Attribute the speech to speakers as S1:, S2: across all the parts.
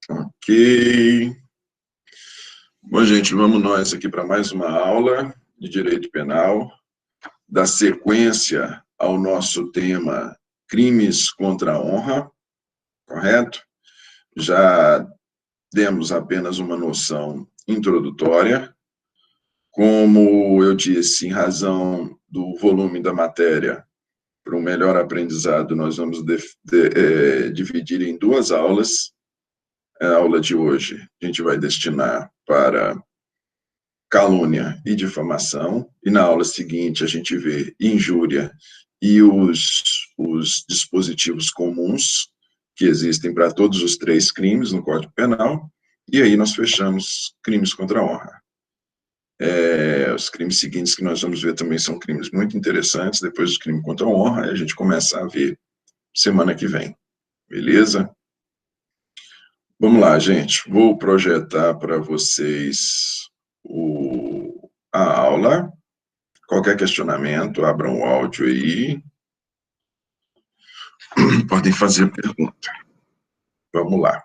S1: Ok. Bom, gente, vamos nós aqui para mais uma aula de Direito Penal, da sequência ao nosso tema Crimes contra a Honra, correto? Já demos apenas uma noção introdutória. Como eu disse, em razão do volume da matéria, para um melhor aprendizado, nós vamos dividir em duas aulas. A aula de hoje a gente vai destinar para calúnia e difamação, e na aula seguinte a gente vê injúria e os dispositivos comuns que existem para todos os três crimes no Código Penal, e aí nós fechamos crimes contra a honra. Os crimes seguintes que nós vamos ver também são crimes muito interessantes, depois do crime contra a honra, a gente começa a ver semana que vem, beleza? Vamos lá, gente, vou projetar para vocês a aula. Qualquer questionamento, abram o áudio aí. Podem fazer pergunta. Vamos lá.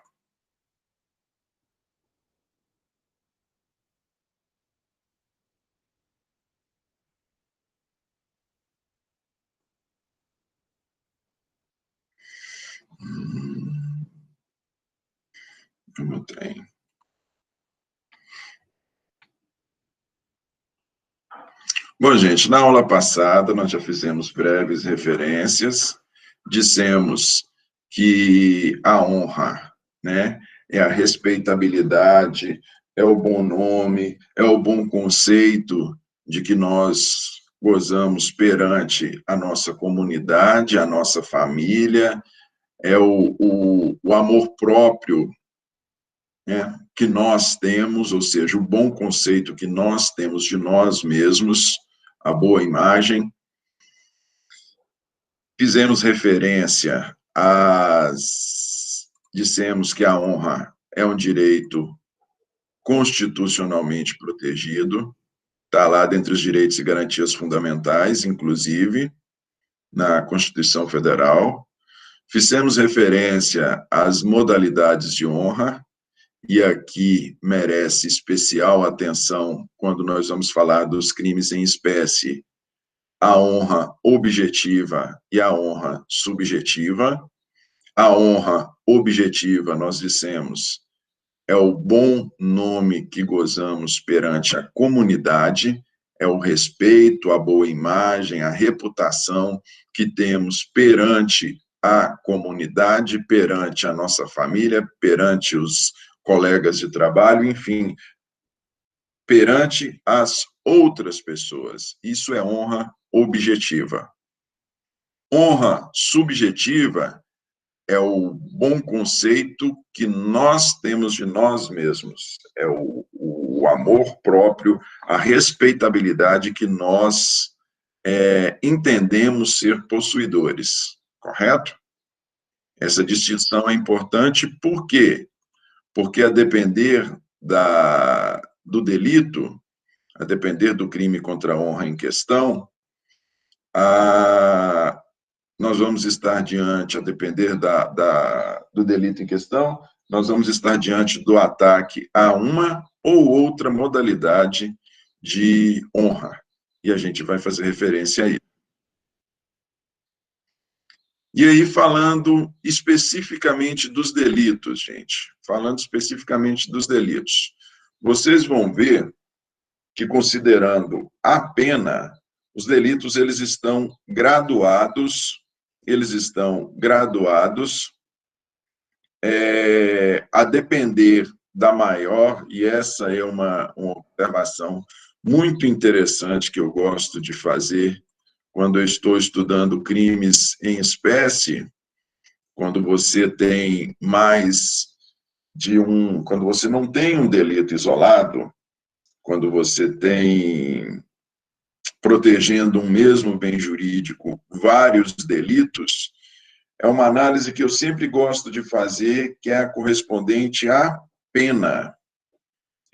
S1: Como tem? Bom, gente, na aula passada nós já fizemos breves referências, dissemos que a honra, né, é a respeitabilidade, é o bom nome, é o bom conceito de que nós gozamos perante a nossa comunidade, a nossa família, é o amor próprio, né, que nós temos, ou seja, o bom conceito que nós temos de nós mesmos, a boa imagem. Fizemos referência dissemos que a honra é um direito constitucionalmente protegido, está lá dentre os direitos e garantias fundamentais, inclusive na Constituição Federal. Fizemos referência às modalidades de honra, e aqui merece especial atenção quando nós vamos falar dos crimes em espécie, a honra objetiva e a honra subjetiva. A honra objetiva, nós dissemos, é o bom nome que gozamos perante a comunidade, é o respeito, a boa imagem, a reputação que temos perante a comunidade, perante a nossa família, perante os colegas de trabalho, enfim, perante as outras pessoas. Isso é honra objetiva. Honra subjetiva é o bom conceito que nós temos de nós mesmos, é o amor próprio, a respeitabilidade que nós entendemos ser possuidores, correto? Essa distinção é importante, por quê? Porque a depender do delito, a depender do crime contra a honra em questão, nós vamos estar diante, a depender do delito em questão, nós vamos estar diante do ataque a uma ou outra modalidade de honra. E a gente vai fazer referência a isso. E aí, falando especificamente dos delitos, gente, falando especificamente dos delitos, vocês vão ver que, considerando a pena, os delitos eles estão graduados a depender da maior, e essa é uma observação muito interessante que eu gosto de fazer quando eu estou estudando crimes em espécie, quando você tem quando você não tem um delito isolado, quando você tem, protegendo um mesmo bem jurídico, vários delitos, é uma análise que eu sempre gosto de fazer, que é a correspondente à pena.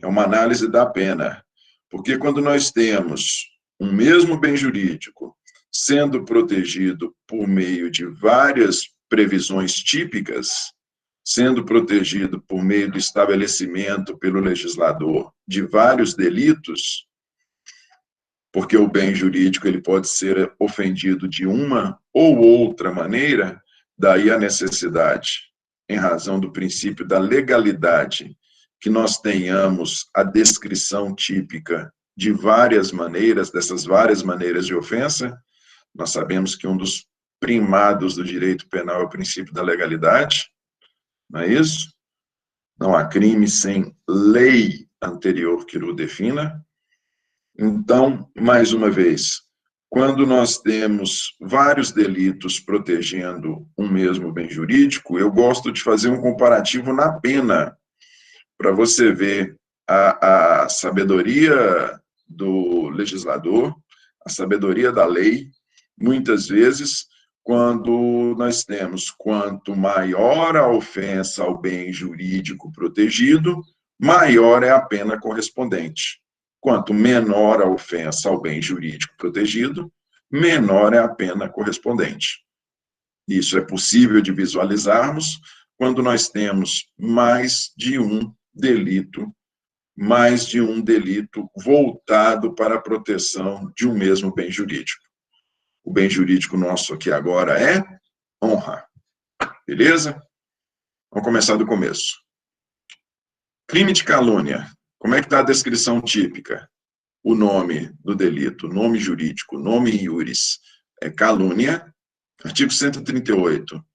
S1: É uma análise da pena. Porque quando nós temos um mesmo bem jurídico sendo protegido por meio de várias previsões típicas, sendo protegido por meio do estabelecimento pelo legislador de vários delitos, porque o bem jurídico ele pode ser ofendido de uma ou outra maneira, daí a necessidade, em razão do princípio da legalidade, que nós tenhamos a descrição típica de várias maneiras, dessas várias maneiras de ofensa. Nós sabemos que um dos primados do direito penal é o princípio da legalidade, não é isso? Não há crime sem lei anterior que o defina. Então, mais uma vez, quando nós temos vários delitos protegendo um mesmo bem jurídico, eu gosto de fazer um comparativo na pena, para você ver a sabedoria do legislador, a sabedoria da lei. Muitas vezes, quando nós temos quanto maior a ofensa ao bem jurídico protegido, maior é a pena correspondente. Quanto menor a ofensa ao bem jurídico protegido, menor é a pena correspondente. Isso é possível de visualizarmos quando nós temos mais de um delito voltado para a proteção de um mesmo bem jurídico. O bem jurídico nosso aqui agora é honra. Beleza? Vamos começar do começo. Crime de calúnia. Como é que está a descrição típica? O nome do delito, nome jurídico, nome iuris, é calúnia. Artigo 138.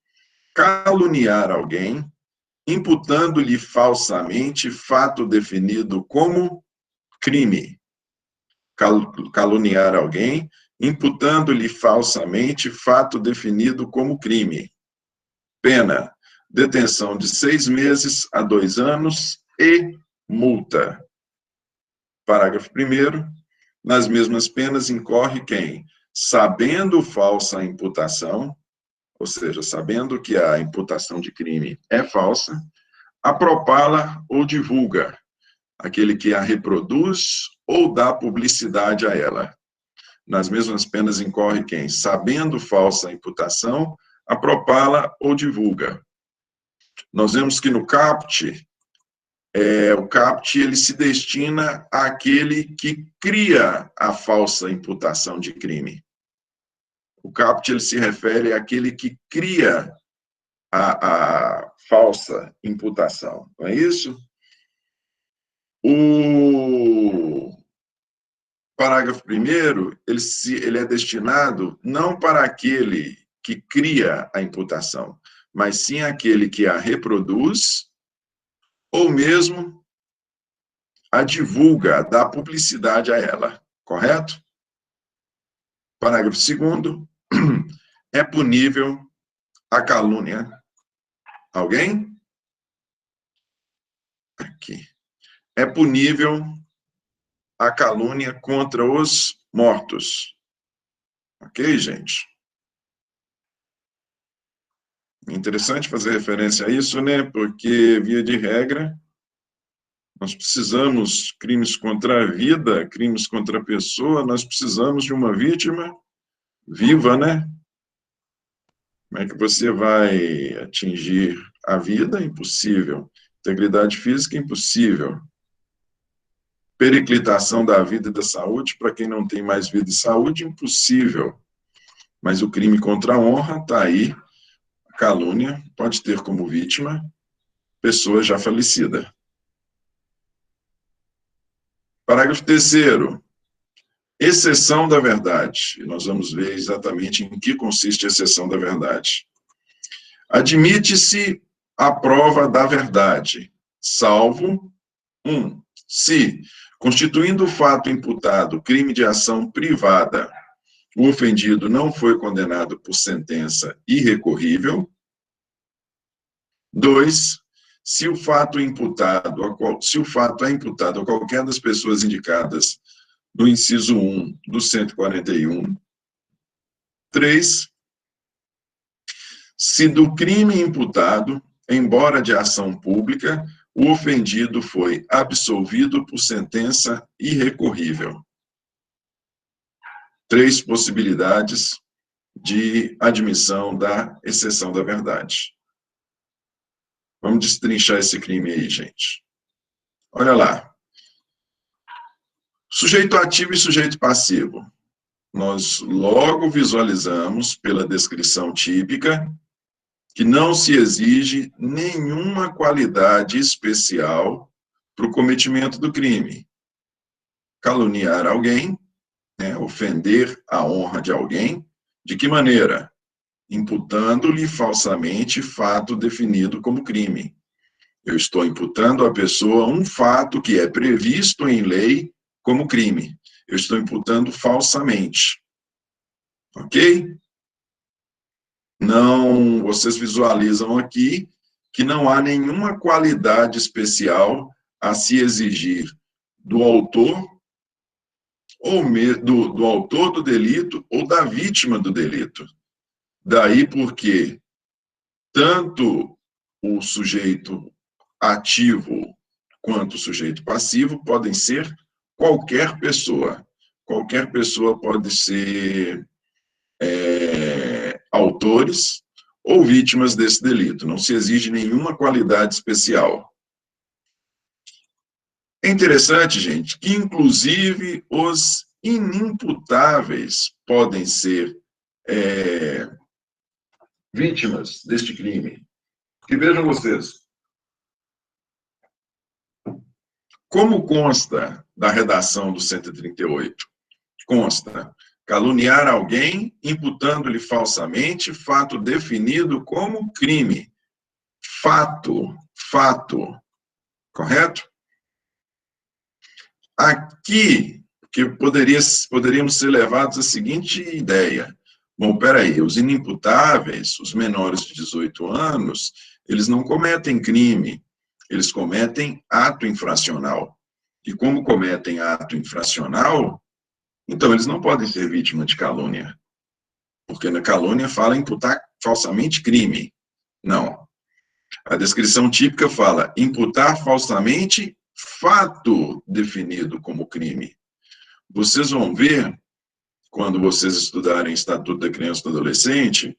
S1: Caluniar alguém, imputando-lhe falsamente fato definido como crime. Caluniar alguém, imputando-lhe falsamente fato definido como crime. Pena, detenção de 6 meses a 2 anos e multa. Parágrafo 1º. Nas mesmas penas incorre quem, sabendo falsa imputação, ou seja, sabendo que a imputação de crime é falsa, apropala ou divulga, aquele que a reproduz ou dá publicidade a ela. Nas mesmas penas incorre quem, sabendo falsa imputação, apropala ou divulga. Nós vemos que no caput, o caput ele se destina àquele que cria a falsa imputação de crime. O caput ele se refere àquele que cria a falsa imputação, não é isso? O parágrafo 1º, ele é destinado não para aquele que cria a imputação, mas sim aquele que a reproduz ou mesmo a divulga, dá publicidade a ela, correto? Parágrafo 2º, é punível a calúnia. Alguém? Aqui. É punível a calúnia contra os mortos. Ok, gente? Interessante fazer referência a isso, né? Porque, via de regra, nós precisamos, crimes contra a vida, crimes contra a pessoa, nós precisamos de uma vítima viva, né? Como é que você vai atingir a vida? Impossível. Integridade física, impossível. Periclitação da vida e da saúde, para quem não tem mais vida e saúde, impossível. Mas o crime contra a honra está aí, a calúnia pode ter como vítima pessoa já falecida. Parágrafo 3º. Exceção da verdade. E nós vamos ver exatamente em que consiste a exceção da verdade. Admite-se a prova da verdade, salvo 1. Se, constituindo o fato imputado crime de ação privada, o ofendido não foi condenado por sentença irrecorrível. 2. Se o fato é imputado a qualquer das pessoas indicadas no inciso 1 do 141. 3. Se do crime imputado, embora de ação pública, o ofendido foi absolvido por sentença irrecorrível. 3 possibilidades de admissão da exceção da verdade. Vamos destrinchar esse crime aí, gente. Olha lá. Sujeito ativo e sujeito passivo. Nós logo visualizamos, pela descrição típica, que não se exige nenhuma qualidade especial para o cometimento do crime. Caluniar alguém, né, ofender a honra de alguém, de que maneira? Imputando-lhe falsamente fato definido como crime. Eu estou imputando à pessoa um fato que é previsto em lei como crime. Eu estou imputando falsamente. Ok? Não, vocês visualizam aqui que não há nenhuma qualidade especial a se exigir do autor ou do autor do delito ou da vítima do delito. Daí porque tanto o sujeito ativo quanto o sujeito passivo podem ser qualquer pessoa. Qualquer pessoa pode ser autores ou vítimas desse delito. Não se exige nenhuma qualidade especial. É interessante, gente, que inclusive os inimputáveis podem ser vítimas deste crime. Que vejam vocês, como consta da redação do 138? Consta caluniar alguém imputando-lhe falsamente fato definido como crime. Fato, correto? Aqui, que poderíamos ser levados à seguinte ideia. Bom, peraí, os inimputáveis, os menores de 18 anos, eles não cometem crime, eles cometem ato infracional. E como cometem ato infracional, então eles não podem ser vítima de calúnia. Porque na calúnia fala imputar falsamente crime. Não. A descrição típica fala imputar falsamente fato definido como crime. Vocês vão ver, quando vocês estudarem Estatuto da Criança e do Adolescente,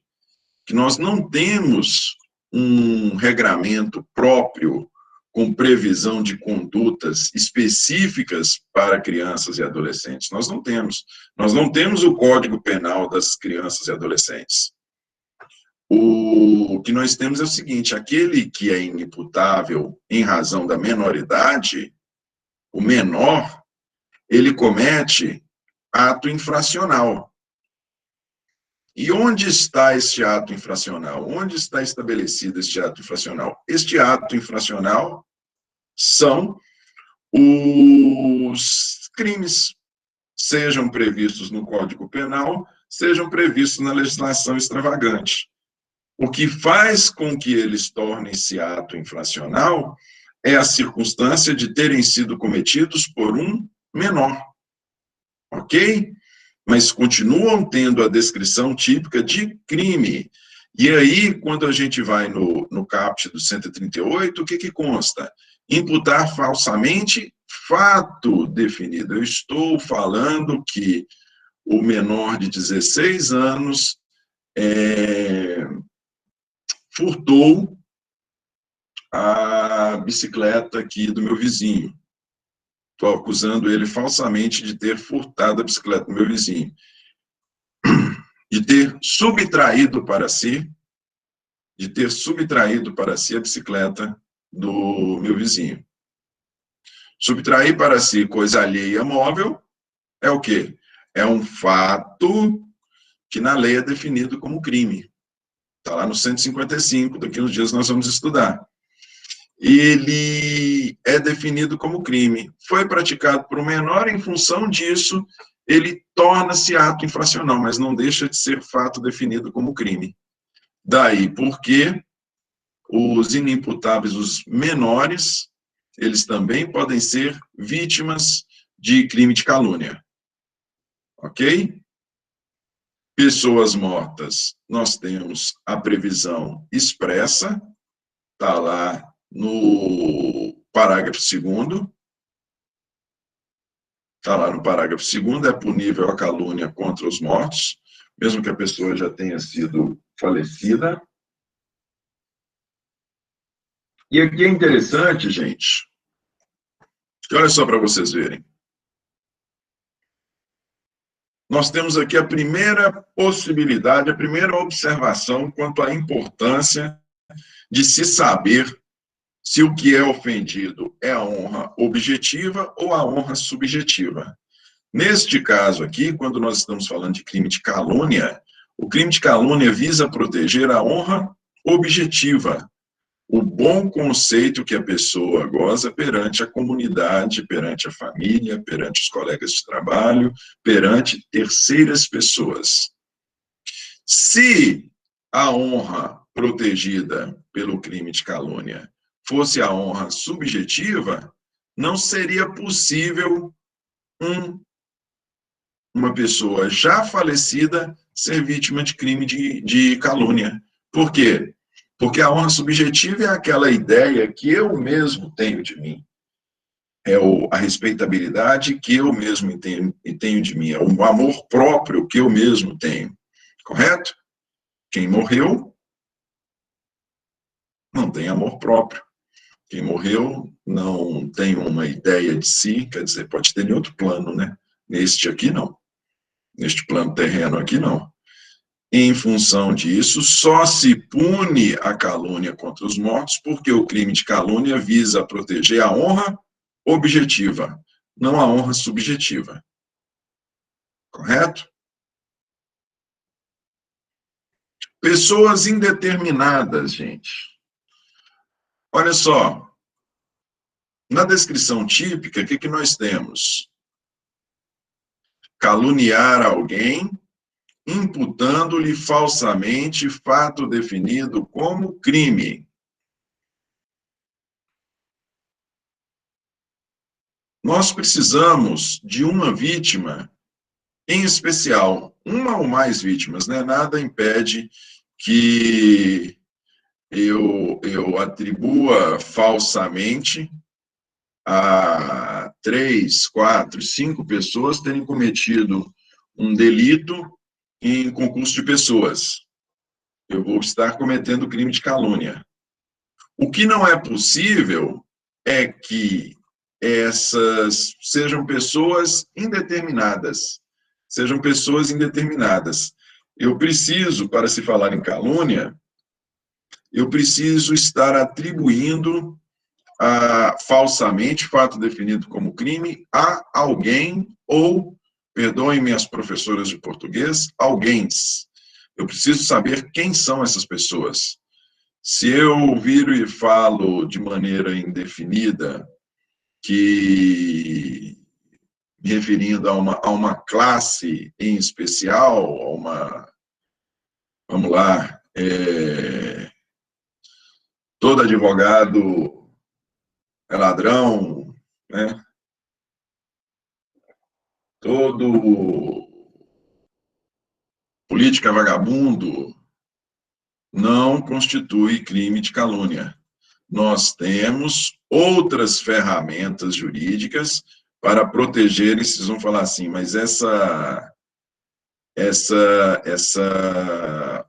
S1: que nós não temos um regramento próprio com previsão de condutas específicas para crianças e adolescentes. Nós não temos. Nós não temos o Código Penal das crianças e adolescentes. O que nós temos é o seguinte, aquele que é inimputável em razão da menoridade, o menor, ele comete ato infracional. E onde está este ato infracional? Onde está estabelecido este ato infracional? Este ato infracional são os crimes, sejam previstos no Código Penal, sejam previstos na legislação extravagante. O que faz com que eles tornem-se ato infracional é a circunstância de terem sido cometidos por um menor. Ok? Mas continuam tendo a descrição típica de crime. E aí, quando a gente vai no caput do 138, o que consta? Imputar falsamente fato definido. Eu estou falando que o menor de 16 anos furtou a bicicleta aqui do meu vizinho. Estou acusando ele falsamente de ter furtado a bicicleta do meu vizinho. De ter subtraído para si a bicicleta do meu vizinho. Subtrair para si coisa alheia móvel é o quê? É um fato que na lei é definido como crime. Está lá no 155, daqui a uns dias nós vamos estudar. Ele é definido como crime. Foi praticado por um menor, em função disso, ele torna-se ato infracional, mas não deixa de ser fato definido como crime. Daí porque os inimputáveis, os menores, eles também podem ser vítimas de crime de calúnia. Ok? Pessoas mortas, nós temos a previsão expressa, está lá no parágrafo 2º, está lá no parágrafo 2º, é punível a calúnia contra os mortos, mesmo que a pessoa já tenha sido falecida. E aqui é interessante, gente, que olha só para vocês verem. Nós temos aqui a primeira possibilidade, a primeira observação quanto à importância de se saber se o que é ofendido é a honra objetiva ou a honra subjetiva. Neste caso aqui, quando nós estamos falando de crime de calúnia, o crime de calúnia visa proteger a honra objetiva, o bom conceito que a pessoa goza perante a comunidade, perante a família, perante os colegas de trabalho, perante terceiras pessoas. Se a honra protegida pelo crime de calúnia fosse a honra subjetiva, não seria possível uma pessoa já falecida ser vítima de crime de calúnia. Por quê? Porque a honra subjetiva é aquela ideia que eu mesmo tenho de mim. É a respeitabilidade que eu mesmo tenho de mim. É o amor próprio que eu mesmo tenho. Correto? Quem morreu não tem amor próprio. Quem morreu não tem uma ideia de si, quer dizer, pode ter em outro plano, né? Neste aqui, não. Neste plano terreno aqui, não. Em função disso, só se pune a calúnia contra os mortos porque o crime de calúnia visa proteger a honra objetiva, não a honra subjetiva. Correto? Pessoas indeterminadas, gente. Olha só, na descrição típica, o que nós temos? Caluniar alguém, imputando-lhe falsamente fato definido como crime. Nós precisamos de uma vítima em especial, uma ou mais vítimas, né? Nada impede que eu atribua falsamente a 3, 4, 5 pessoas terem cometido um delito em concurso de pessoas. Eu vou estar cometendo crime de calúnia. O que não é possível é que essas sejam pessoas indeterminadas. Sejam pessoas indeterminadas. Eu preciso, para se falar em calúnia, eu preciso estar atribuindo falsamente fato definido como crime a alguém ou, perdoem-me as professoras de português, alguéms. Eu preciso saber quem são essas pessoas. Se eu viro e falo de maneira indefinida, que me referindo a uma classe em especial, a uma, vamos lá, todo advogado é ladrão, né? Todo político é vagabundo, não constitui crime de calúnia. Nós temos outras ferramentas jurídicas para proteger, e vocês vão falar assim, mas essa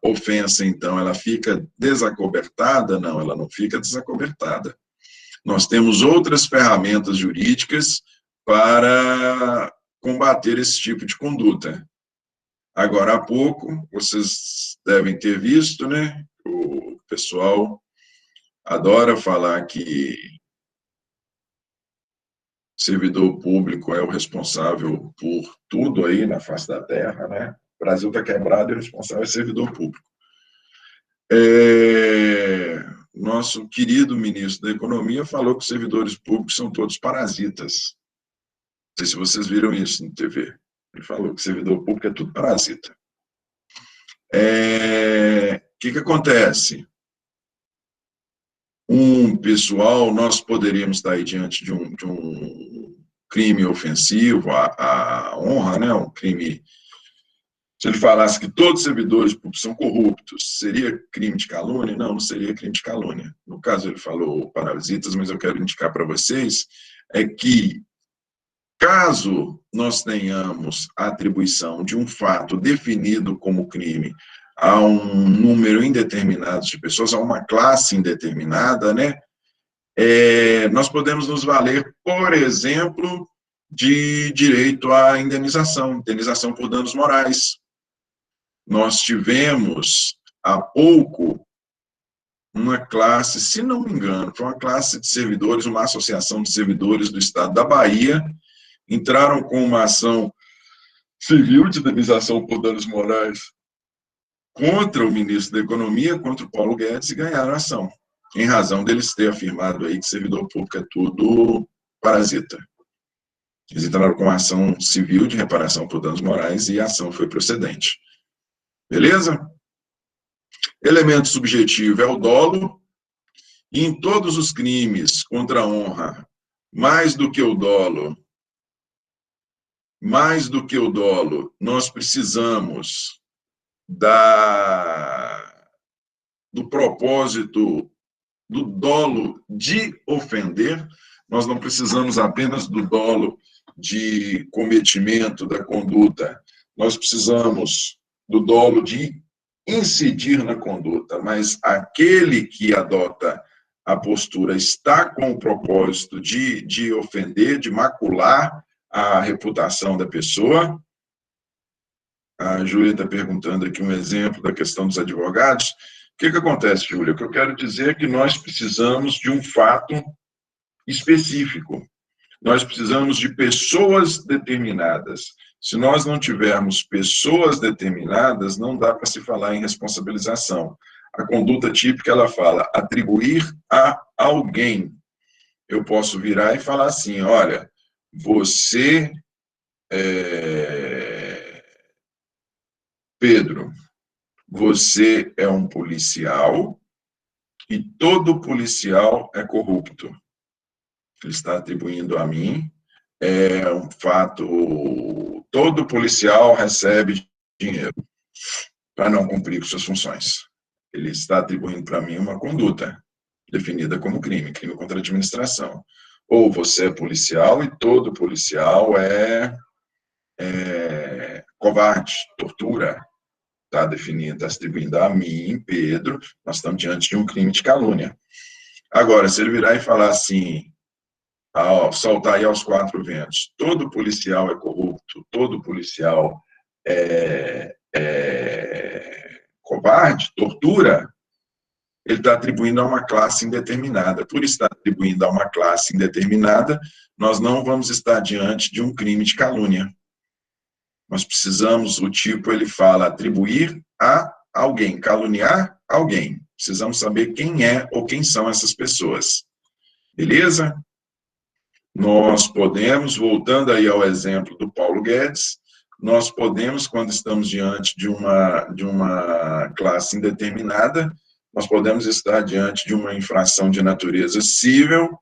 S1: ofensa, então, ela fica desacobertada? Não, ela não fica desacobertada. Nós temos outras ferramentas jurídicas para combater esse tipo de conduta. Agora há pouco, vocês devem ter visto, né? O pessoal adora falar que servidor público é o responsável por tudo aí na face da terra, né? O Brasil está quebrado e o responsável é servidor público. Nosso querido ministro da Economia falou que os servidores públicos são todos parasitas. Não sei se vocês viram isso na TV. Ele falou que servidor público é tudo parasita. O que acontece? Pessoal, nós poderíamos estar aí diante de um crime ofensivo à honra, né? Um crime. Se ele falasse que todos os servidores públicos são corruptos, seria crime de calúnia? Não, não seria crime de calúnia. No caso, ele falou parasitas, mas eu quero indicar para vocês que, caso nós tenhamos a atribuição de um fato definido como crime a um número indeterminado de pessoas, a uma classe indeterminada, né? Nós podemos nos valer, por exemplo, de direito à indenização por danos morais. Nós tivemos, há pouco, uma classe, se não me engano, foi uma classe de servidores, uma associação de servidores do estado da Bahia, entraram com uma ação civil de indenização por danos morais contra o ministro da Economia, contra o Paulo Guedes, e ganharam a ação, em razão deles ter afirmado aí que servidor público é tudo parasita. Eles entraram com ação civil de reparação por danos morais e a ação foi procedente. Beleza? Elemento subjetivo é o dolo, e em todos os crimes contra a honra, mais do que o dolo, nós precisamos do propósito do dolo de ofender, nós não precisamos apenas do dolo de cometimento da conduta, nós precisamos do dolo de incidir na conduta, mas aquele que adota a postura está com o propósito de ofender, de macular a reputação da pessoa. A Júlia está perguntando aqui um exemplo da questão dos advogados. O que acontece, Júlia? O que eu quero dizer é que nós precisamos de um fato específico. Nós precisamos de pessoas determinadas. Se nós não tivermos pessoas determinadas, não dá para se falar em responsabilização. A conduta típica, ela fala atribuir a alguém. Eu posso virar e falar assim, olha, você, Pedro, você é um policial e todo policial é corrupto. Ele está atribuindo a mim, é um fato, todo policial recebe dinheiro para não cumprir com suas funções. Ele está atribuindo para mim uma conduta definida como crime contra a administração. Ou você é policial e todo policial é covarde, tortura. Está definindo, está atribuindo a mim, Pedro, nós estamos diante de um crime de calúnia. Agora, se ele virar e falar assim, soltar aí aos quatro ventos, todo policial é corrupto, todo policial é covarde, tortura, ele está atribuindo a uma classe indeterminada. Por estar atribuindo a uma classe indeterminada, nós não vamos estar diante de um crime de calúnia. Nós precisamos, o tipo, ele fala atribuir a alguém, caluniar alguém. Precisamos saber quem é ou quem são essas pessoas. Beleza? Nós podemos, voltando aí ao exemplo do Paulo Guedes, nós podemos, quando estamos diante de uma classe indeterminada, nós podemos estar diante de uma infração de natureza cível,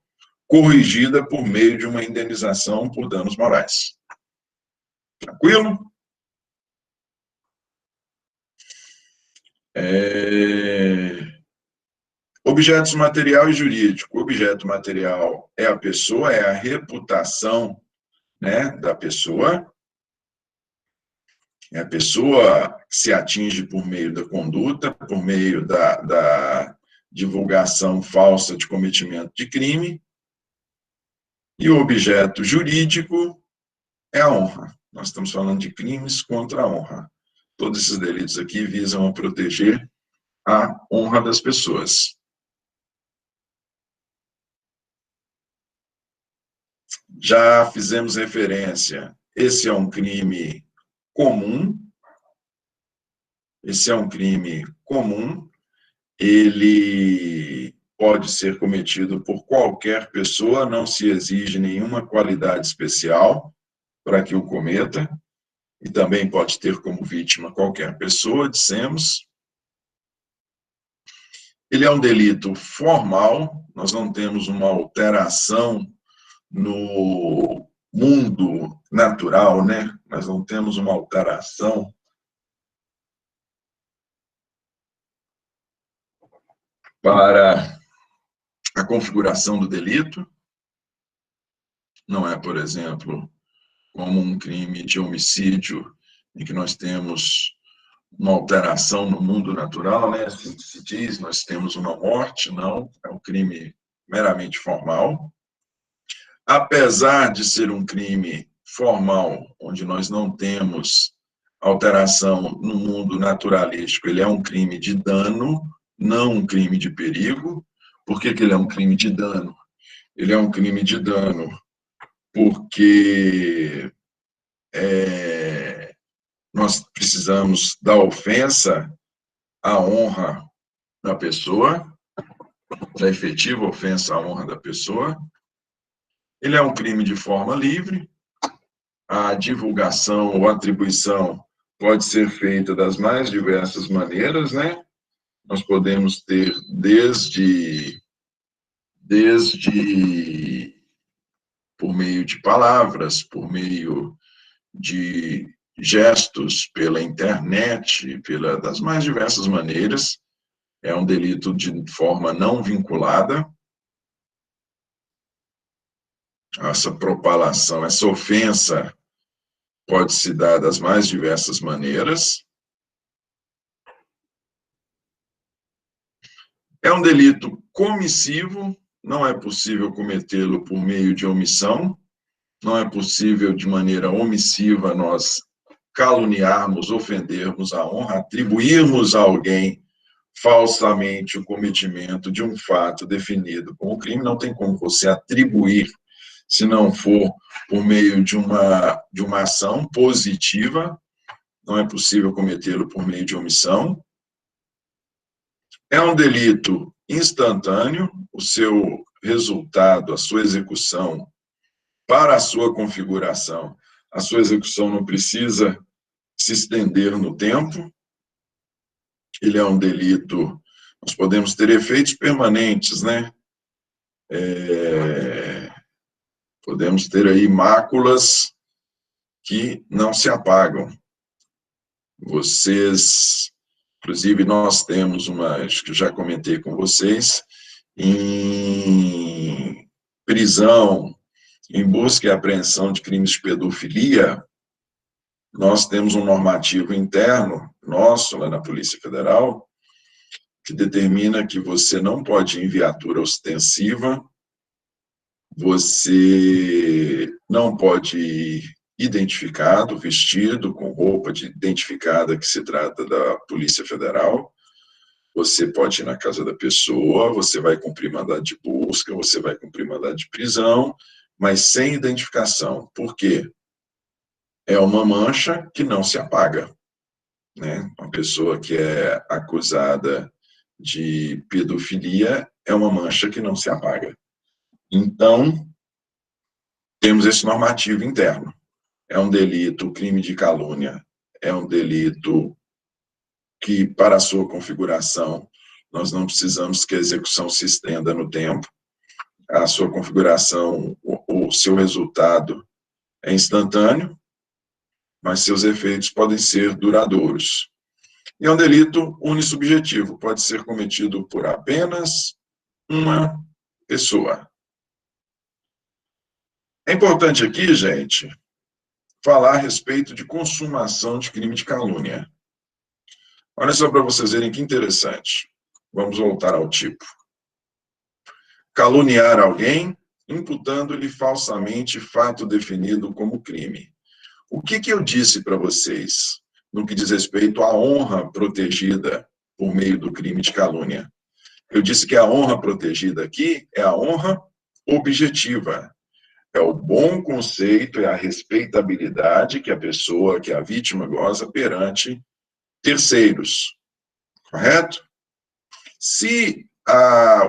S1: corrigida por meio de uma indenização por danos morais. Tranquilo? Objetos material e jurídico. Objeto material é a pessoa, é a reputação, né, da pessoa. A pessoa se atinge por meio da conduta, por meio da divulgação falsa de cometimento de crime. E o objeto jurídico é a honra. Nós estamos falando de crimes contra a honra. Todos esses delitos aqui visam a proteger a honra das pessoas. Já fizemos referência, esse é um crime comum, ele pode ser cometido por qualquer pessoa, não se exige nenhuma qualidade especial para que o cometa, e também pode ter como vítima qualquer pessoa, dissemos. Ele é um delito formal, nós não temos uma alteração no mundo natural, né? Nós não temos uma alteração para a configuração do delito. Não é, por exemplo, como um crime de homicídio, em que nós temos uma alteração no mundo natural, né? Assim se diz, nós temos uma morte, não, é um crime meramente formal. Apesar de ser um crime formal, onde nós não temos alteração no mundo naturalístico, ele é um crime de dano, não um crime de perigo. Por que que ele é um crime de dano? Ele é um crime de dano porque nós precisamos da ofensa à honra da pessoa, da efetiva ofensa à honra da pessoa. Ele é um crime de forma livre. A divulgação ou atribuição pode ser feita das mais diversas maneiras, né? Nós podemos ter desde por meio de palavras, por meio de gestos, pela internet, das mais diversas maneiras. É um delito de forma não vinculada. Essa propalação, essa ofensa pode se dar das mais diversas maneiras. É um delito comissivo, não é possível cometê-lo por meio de omissão, não é possível de maneira omissiva nós caluniarmos, ofendermos a honra, atribuirmos a alguém falsamente o cometimento de um fato definido como crime. Não tem como você atribuir, se não for por meio de uma ação positiva, não é possível cometê-lo por meio de omissão. É um delito instantâneo, o seu resultado, a sua execução, para a sua configuração, a sua execução não precisa se estender no tempo. Ele é um delito, nós podemos ter efeitos permanentes, né? Podemos ter aí máculas que não se apagam. Vocês, inclusive nós temos acho que já comentei com vocês, em prisão, em busca e apreensão de crimes de pedofilia, nós temos um normativo interno nosso, lá na Polícia Federal, que determina que você não pode ir em viatura ostensiva, você não pode ir identificado, vestido, com roupa identificada que se trata da Polícia Federal. Você pode ir na casa da pessoa, você vai cumprir mandado de busca, você vai cumprir mandado de prisão, mas sem identificação. Por quê? É uma mancha que não se apaga, né? Uma pessoa que é acusada de pedofilia é uma mancha que não se apaga. Então, temos esse normativo interno. É um delito, o crime de calúnia é um delito que, para a sua configuração, nós não precisamos que a execução se estenda no tempo. A sua configuração, o seu resultado é instantâneo, mas seus efeitos podem ser duradouros. E é um delito unissubjetivo, pode ser cometido por apenas uma pessoa. É importante aqui, gente, falar a respeito de consumação de crime de calúnia. Olha só para vocês verem que interessante. Vamos voltar ao tipo. Caluniar alguém, imputando-lhe falsamente fato definido como crime. O que eu disse para vocês no que diz respeito à honra protegida por meio do crime de calúnia? Eu disse que a honra protegida aqui é a honra objetiva. É o bom conceito, é a respeitabilidade que a pessoa, que a vítima goza perante terceiros. Correto? Se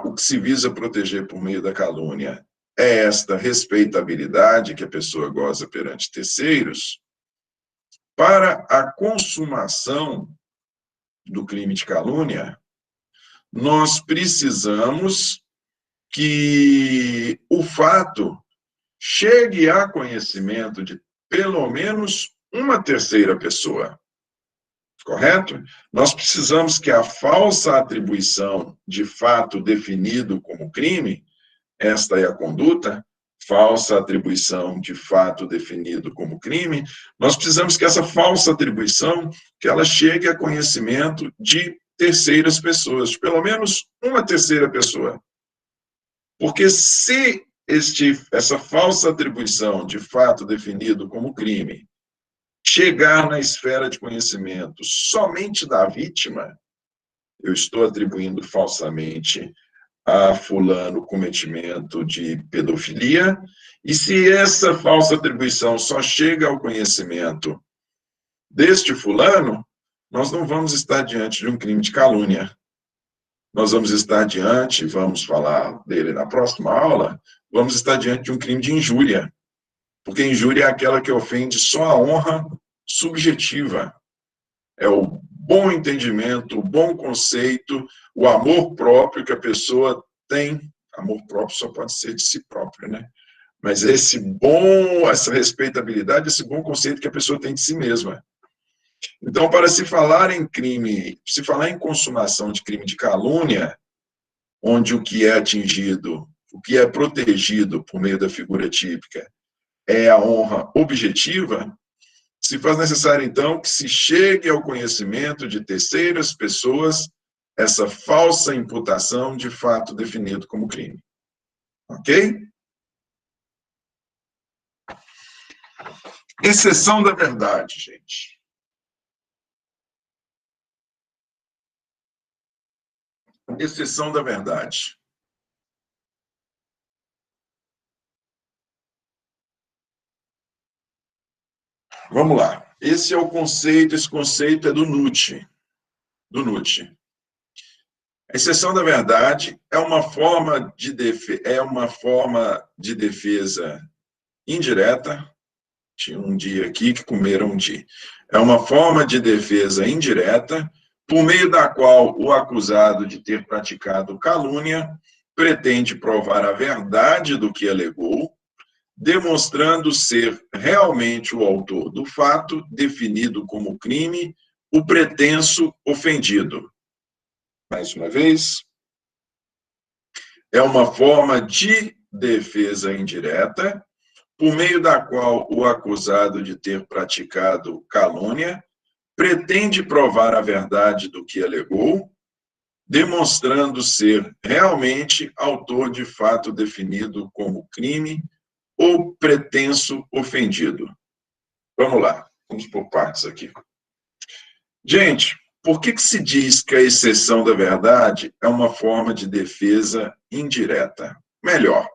S1: o que se visa proteger por meio da calúnia é esta respeitabilidade que a pessoa goza perante terceiros, para a consumação do crime de calúnia, nós precisamos que o fato chegue a conhecimento de pelo menos uma terceira pessoa. Correto? Nós precisamos que a falsa atribuição de fato definido como crime, esta é a conduta, falsa atribuição de fato definido como crime, nós precisamos que essa falsa atribuição, que ela chegue a conhecimento de terceiras pessoas, de pelo menos uma terceira pessoa. Porque se essa falsa atribuição de fato definido como crime chegar na esfera de conhecimento somente da vítima, eu estou atribuindo falsamente a fulano o cometimento de pedofilia, e se essa falsa atribuição só chega ao conhecimento deste fulano, nós não vamos estar diante de um crime de calúnia. Nós vamos estar diante, vamos falar dele na próxima aula, vamos estar diante de um crime de injúria, porque injúria é aquela que ofende só a honra subjetiva. É o bom entendimento, o bom conceito, o amor próprio que a pessoa tem. Amor próprio só pode ser de si próprio, né? Mas essa respeitabilidade, esse bom conceito que a pessoa tem de si mesma. Então, para se falar em crime, se falar em consumação de crime de calúnia, onde o que é atingido, o que é protegido por meio da figura típica é a honra objetiva, se faz necessário, então, que se chegue ao conhecimento de terceiras pessoas essa falsa imputação de fato definido como crime. Ok? Exceção da verdade, gente. Exceção da verdade. Vamos lá. Esse é o conceito, esse conceito é do Nutt. Do Nutt. A exceção da verdade é uma forma de defesa indireta. Tinha um dia aqui que comeram um dia. É uma forma de defesa indireta, por meio da qual o acusado de ter praticado calúnia pretende provar a verdade do que alegou, demonstrando ser realmente o autor do fato definido como crime, o pretenso ofendido. Mais uma vez, é uma forma de defesa indireta, por meio da qual o acusado de ter praticado calúnia pretende provar a verdade do que alegou, demonstrando ser realmente autor de fato definido como crime ou pretenso ofendido. Vamos lá, vamos por partes aqui. Gente, por que se diz que a exceção da verdade é uma forma de defesa indireta? Melhor,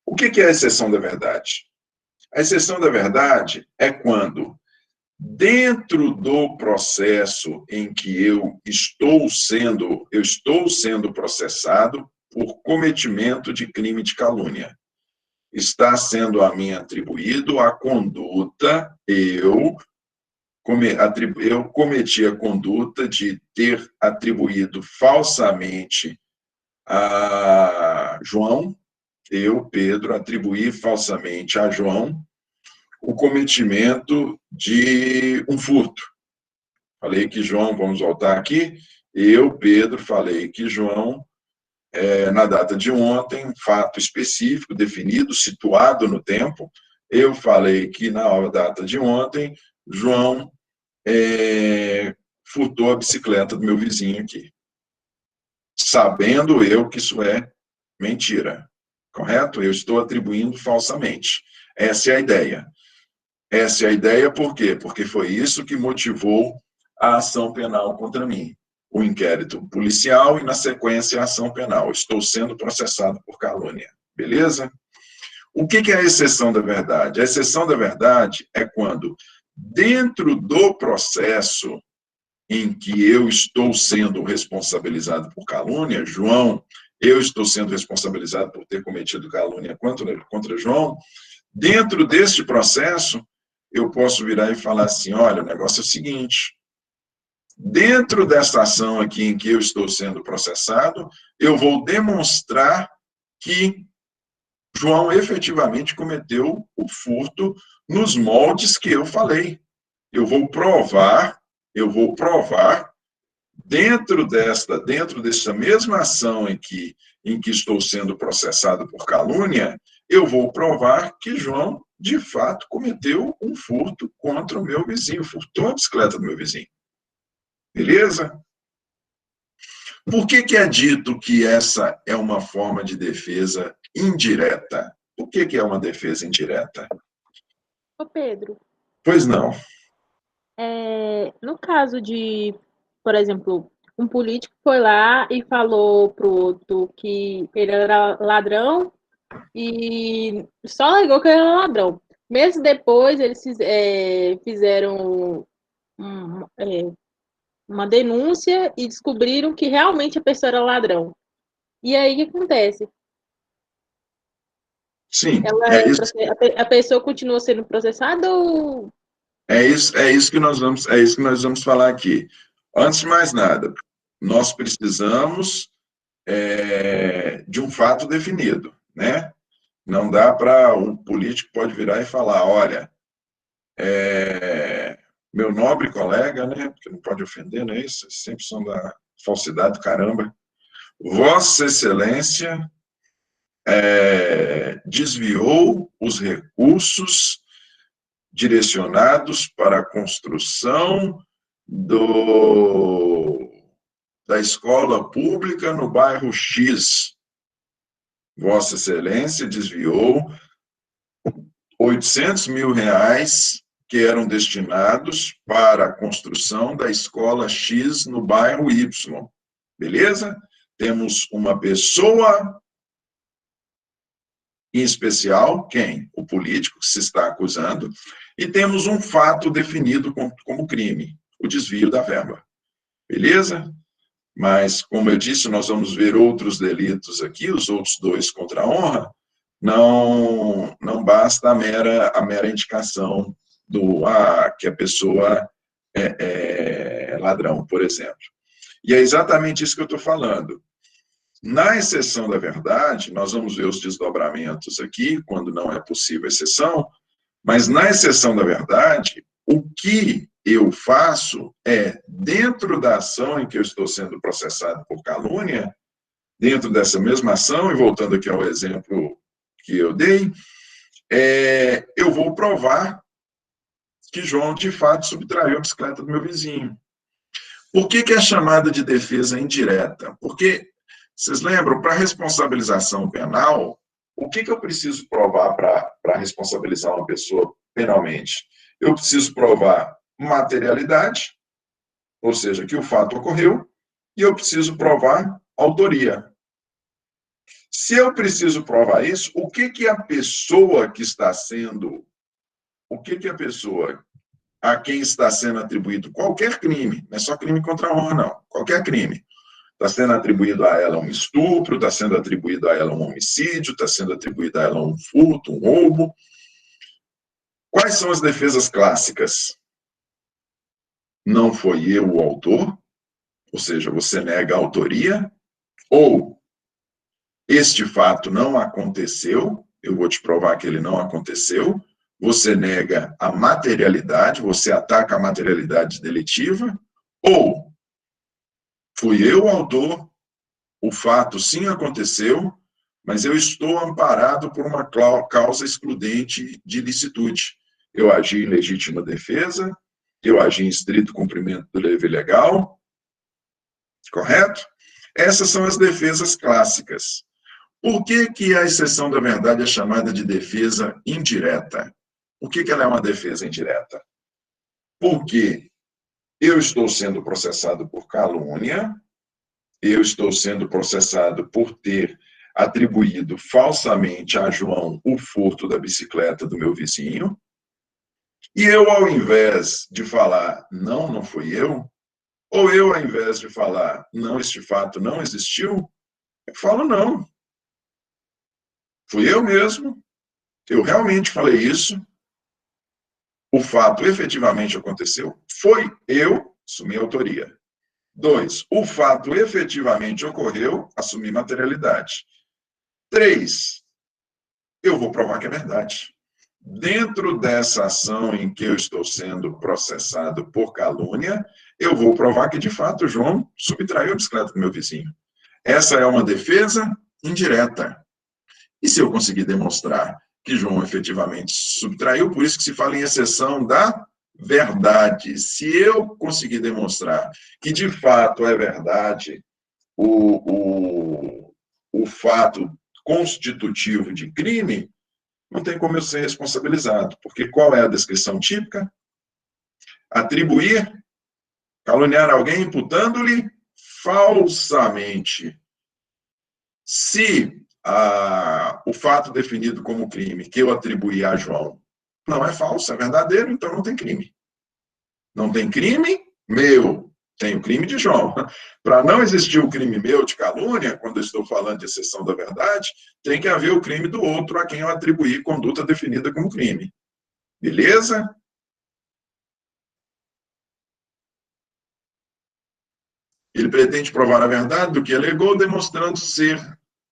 S1: o que é a exceção da verdade? A exceção da verdade é quando, dentro do processo em que eu estou sendo processado por cometimento de crime de calúnia, está sendo a mim atribuído a conduta, eu cometi a conduta de ter atribuído falsamente a João, eu, Pedro, atribuí falsamente a João o cometimento de um furto. Falei que João, vamos voltar aqui, eu, Pedro, falei que João, na data de ontem, fato específico, definido, situado no tempo, eu falei que na data de ontem, João furtou a bicicleta do meu vizinho aqui. Sabendo eu que isso é mentira, correto? Eu estou atribuindo falsamente. Essa é a ideia. Essa é a ideia por quê? Porque foi isso que motivou a ação penal contra mim. O inquérito policial e, na sequência, a ação penal. Estou sendo processado por calúnia. Beleza? O que é a exceção da verdade? A exceção da verdade é quando, dentro do processo em que eu estou sendo responsabilizado por calúnia, João, eu estou sendo responsabilizado por ter cometido calúnia contra João, dentro deste processo, eu posso virar e falar assim, olha, o negócio é o seguinte, dentro desta ação aqui em que eu estou sendo processado, eu vou demonstrar que João efetivamente cometeu o furto nos moldes que eu falei. Eu vou provar, dentro dessa mesma ação em que estou sendo processado por calúnia, eu vou provar que João, de fato, cometeu um furto contra o meu vizinho, furtou a bicicleta do meu vizinho. Beleza? Por que é dito que essa é uma forma de defesa indireta? Por que é uma defesa indireta?
S2: Ô Pedro,
S1: Pois não.
S2: no caso de, por exemplo, um político foi lá e falou pro outro que ele era ladrão e só alegou que ele era ladrão. Meses depois, eles fizeram uma denúncia e descobriram que realmente a pessoa era ladrão. E aí, o que acontece?
S1: Sim,
S2: A pessoa continua sendo processada ou...
S1: é isso que nós vamos falar aqui. Antes de mais nada, nós precisamos de um fato definido, né? Não dá para um político pode virar e falar, olha, meu nobre colega, né? Porque não pode ofender, não é isso? Sempre são da falsidade, caramba. Vossa Excelência desviou os recursos direcionados para a construção da escola pública no bairro X. Vossa Excelência desviou 800 mil reais que eram destinados para a construção da escola X no bairro Y. Beleza? Temos uma pessoa em especial, quem? O político que se está acusando, e temos um fato definido como crime, o desvio da verba. Beleza? Mas, como eu disse, nós vamos ver outros delitos aqui, os outros dois contra a honra, não basta a mera indicação que a pessoa é ladrão, por exemplo. E é exatamente isso que eu estou falando. Na exceção da verdade, nós vamos ver os desdobramentos aqui, quando não é possível exceção, mas na exceção da verdade, o que eu faço dentro da ação em que eu estou sendo processado por calúnia, dentro dessa mesma ação, e voltando aqui ao exemplo que eu dei, eu vou provar que João, de fato, subtraiu a bicicleta do meu vizinho. Por que é chamada de defesa indireta? Porque, vocês lembram, para responsabilização penal, o que eu preciso provar para responsabilizar uma pessoa penalmente? Eu preciso provar materialidade, ou seja, que o fato ocorreu, e eu preciso provar autoria. Se eu preciso provar isso, o que a pessoa que está sendo, a pessoa a quem está sendo atribuído qualquer crime, não é só crime contra a honra, não, qualquer crime, está sendo atribuído a ela um estupro, está sendo atribuído a ela um homicídio, está sendo atribuído a ela um furto, um roubo. Quais são as defesas clássicas? Não foi eu o autor, ou seja, você nega a autoria, ou este fato não aconteceu, eu vou te provar que ele não aconteceu, você nega a materialidade, você ataca a materialidade delitiva, ou fui eu o autor, o fato sim aconteceu, mas eu estou amparado por uma causa excludente de ilicitude. Eu agi em legítima defesa, eu agi em estrito cumprimento do dever legal, correto? Essas são as defesas clássicas. Por que a exceção da verdade é chamada de defesa indireta? Por que ela é uma defesa indireta? Porque eu estou sendo processado por calúnia, eu estou sendo processado por ter atribuído falsamente a João o furto da bicicleta do meu vizinho, e eu, ao invés de falar, não fui eu, ou eu, ao invés de falar, não, este fato não existiu, eu falo, não, fui eu mesmo, eu realmente falei isso, o fato efetivamente aconteceu, foi eu, assumi a autoria. 2, o fato efetivamente ocorreu, assumi materialidade. 3, eu vou provar que é verdade. Dentro dessa ação em que eu estou sendo processado por calúnia, eu vou provar que, de fato, João subtraiu a bicicleta do meu vizinho. Essa é uma defesa indireta. E se eu conseguir demonstrar que João efetivamente subtraiu, por isso que se fala em exceção da verdade. Se eu conseguir demonstrar que, de fato, é verdade o fato constitutivo de crime, não tem como eu ser responsabilizado, porque qual é a descrição típica? Atribuir, caluniar alguém imputando-lhe falsamente. Se o fato definido como crime que eu atribuí a João não é falso, é verdadeiro, então não tem crime. Não tem crime meu, tem o crime de João. Para não existir o crime meu de calúnia, quando eu estou falando de exceção da verdade, tem que haver o crime do outro a quem eu atribuí conduta definida como crime. Beleza? Ele pretende provar a verdade do que alegou, demonstrando ser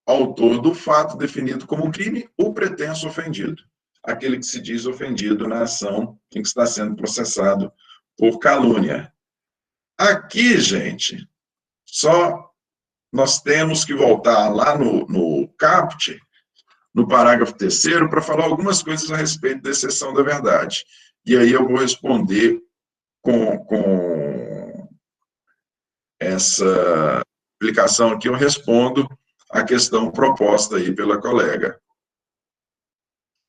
S1: autor do fato definido como crime, o pretenso ofendido. Aquele que se diz ofendido na ação em que está sendo processado por calúnia. Aqui, gente, só nós temos que voltar lá no caput, no parágrafo 3º, para falar algumas coisas a respeito da exceção da verdade. E aí eu vou responder com essa explicação aqui, eu respondo a questão proposta aí pela colega.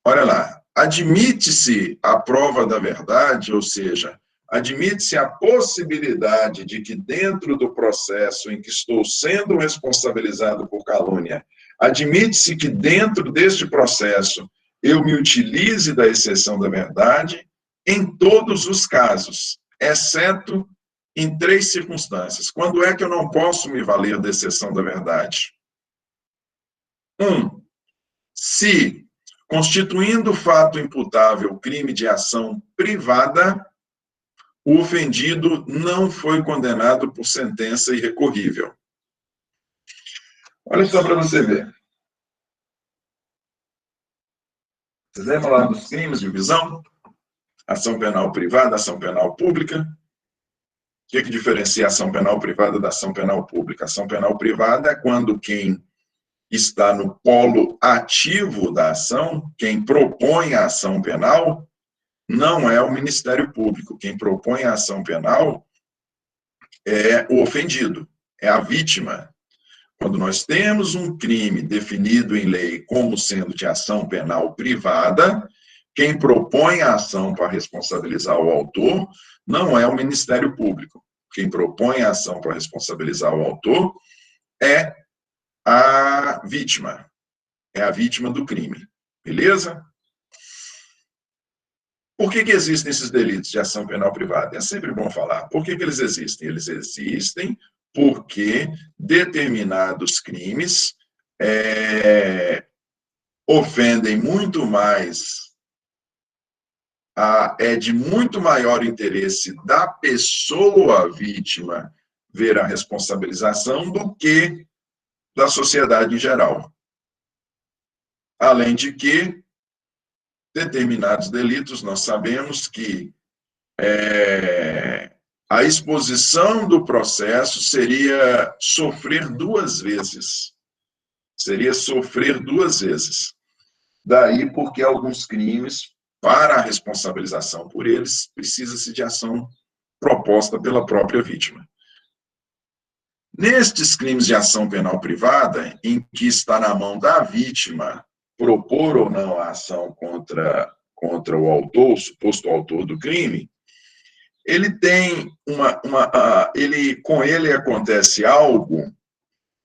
S1: Olha lá, admite-se a prova da verdade, ou seja, admite-se a possibilidade de que dentro do processo em que estou sendo responsabilizado por calúnia, admite-se que dentro deste processo eu me utilize da exceção da verdade em todos os casos, exceto em 3 circunstâncias. Quando é que eu não posso me valer da exceção da verdade? 1. Se, constituindo o fato imputável crime de ação privada, o ofendido não foi condenado por sentença irrecorrível. Olha só para você ver. Vocês lembram lá dos crimes de divisão? Ação penal privada, ação penal pública. O que diferencia a ação penal privada da ação penal pública? A ação penal privada é quando quem está no polo ativo da ação, quem propõe a ação penal, não é o Ministério Público. Quem propõe a ação penal é o ofendido, é a vítima. Quando nós temos um crime definido em lei como sendo de ação penal privada, quem propõe a ação para responsabilizar o autor não é o Ministério Público. Quem propõe a ação para responsabilizar o autor é a vítima. É a vítima do crime. Beleza? Por que existem esses delitos de ação penal privada? É sempre bom falar. Por que eles existem? Eles existem porque determinados crimes ofendem muito mais, é de muito maior interesse da pessoa vítima ver a responsabilização do que da sociedade em geral. Além de que, determinados delitos, nós sabemos que a exposição do processo seria sofrer 2 vezes. Seria sofrer 2 vezes. Daí porque alguns crimes, para a responsabilização por eles, precisa-se de ação proposta pela própria vítima. Nestes crimes de ação penal privada, em que está na mão da vítima propor ou não a ação contra o autor, o suposto autor do crime, ele tem com ele acontece algo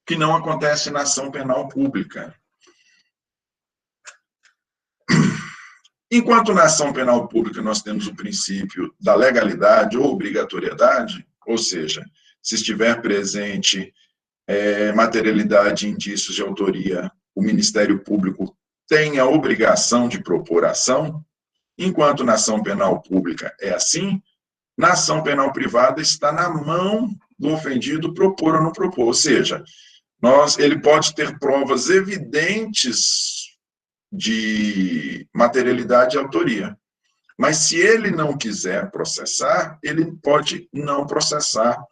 S1: que não acontece na ação penal pública. Enquanto na ação penal pública nós temos o princípio da legalidade ou obrigatoriedade, ou seja, se estiver presente materialidade e indícios de autoria, o Ministério Público tem a obrigação de propor ação, enquanto na ação penal pública é assim, na ação penal privada está na mão do ofendido propor ou não propor, ou seja, ele pode ter provas evidentes de materialidade e autoria. Mas se ele não quiser processar, ele pode não processar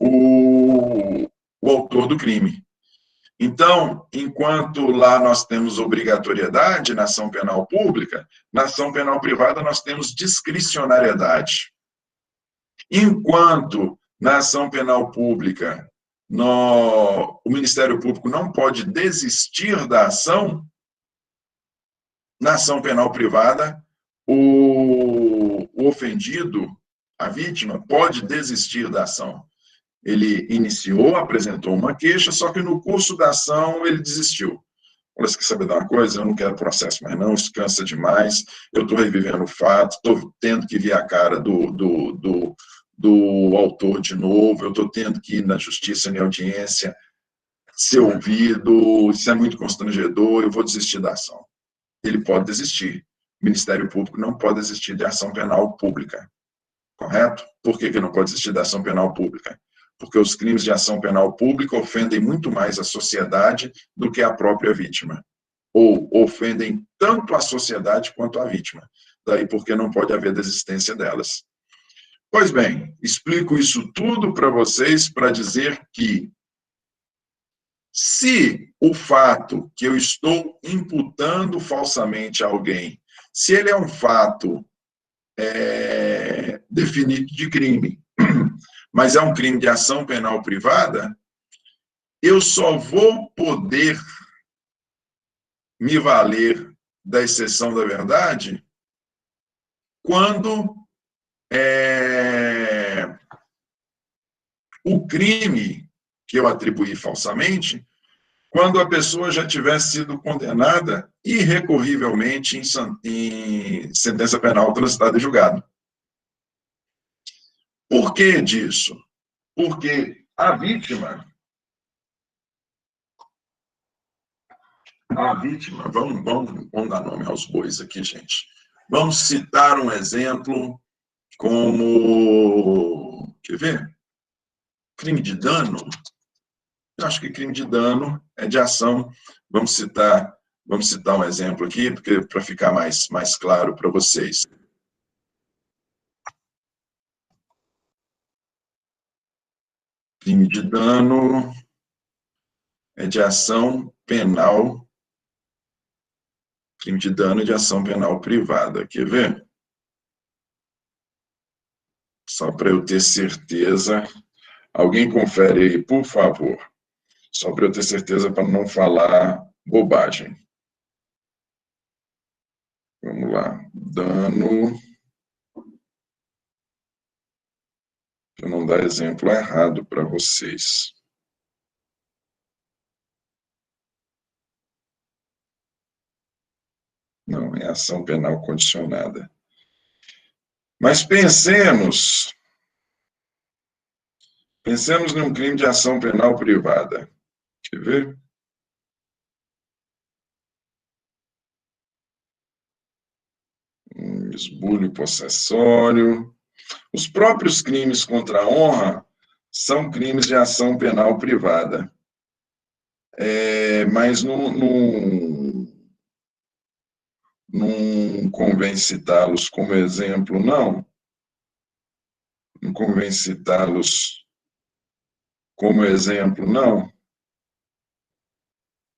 S1: o autor do crime. Então, enquanto lá nós temos obrigatoriedade na ação penal pública, na ação penal privada nós temos discricionariedade. Enquanto na ação penal pública o Ministério Público não pode desistir da ação. Na ação penal privada, o ofendido, a vítima, pode desistir da ação. Ele iniciou, apresentou uma queixa, só que no curso da ação ele desistiu. Falou, você quer saber de uma coisa? Eu não quero processo mais não, isso cansa demais, eu estou revivendo o fato, estou tendo que ver a cara do autor de novo, eu estou tendo que ir na justiça, em audiência, ser ouvido, isso é muito constrangedor, eu vou desistir da ação. Ele pode desistir. O Ministério Público não pode desistir de ação penal pública. Correto? Por que não pode desistir da ação penal pública? Porque os crimes de ação penal pública ofendem muito mais a sociedade do que a própria vítima. Ou ofendem tanto a sociedade quanto a vítima. Daí porque não pode haver desistência delas. Pois bem, explico isso tudo para vocês para dizer que se o fato que eu estou imputando falsamente a alguém, se ele é um fato definido de crime, mas é um crime de ação penal privada, eu só vou poder me valer da exceção da verdade quando o crime que eu atribuí falsamente, quando a pessoa já tiver sido condenada irrecorrivelmente em sentença penal transitada e julgada. Por que disso? Porque a vítima, vamos dar nome aos bois aqui, gente. Vamos citar um exemplo como, quer ver? Crime de dano. Eu acho que crime de dano é de ação. Vamos citar um exemplo aqui, porque para ficar mais claro para vocês. Crime de dano é de ação penal. Crime de dano é de ação penal privada. Quer ver? Só para eu ter certeza. Alguém confere aí, por favor. Só para eu ter certeza, para não falar bobagem. Vamos lá. Dano. Para não dar exemplo errado para vocês. Não, é ação penal condicionada. Mas pensemos num crime de ação penal privada. Quer ver? Esbulho possessório. Os próprios crimes contra a honra são crimes de ação penal privada. Mas não convém citá-los como exemplo, não. Não convém citá-los como exemplo, não.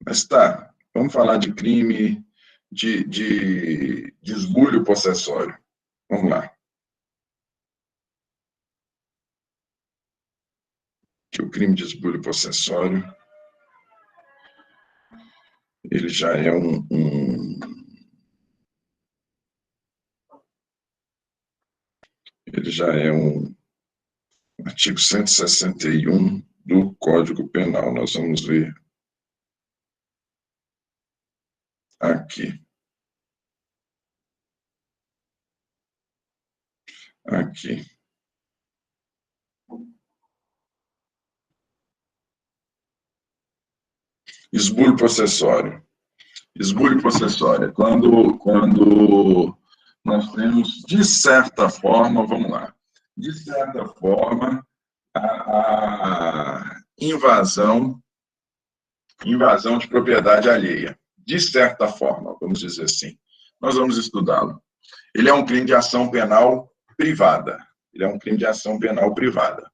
S1: Mas tá, vamos falar de crime de esbulho possessório. Vamos lá. Que o crime de esbulho possessório, ele já é ele já é um artigo 161 do Código Penal. Nós vamos ver aqui. Aqui. Esbulho possessório. Esbulho possessório é quando nós temos, de certa forma, vamos lá, de certa forma, a invasão de propriedade alheia. De certa forma, vamos dizer assim. Nós vamos estudá-lo. Ele é um crime de ação penal privada. Ele é um crime de ação penal privada.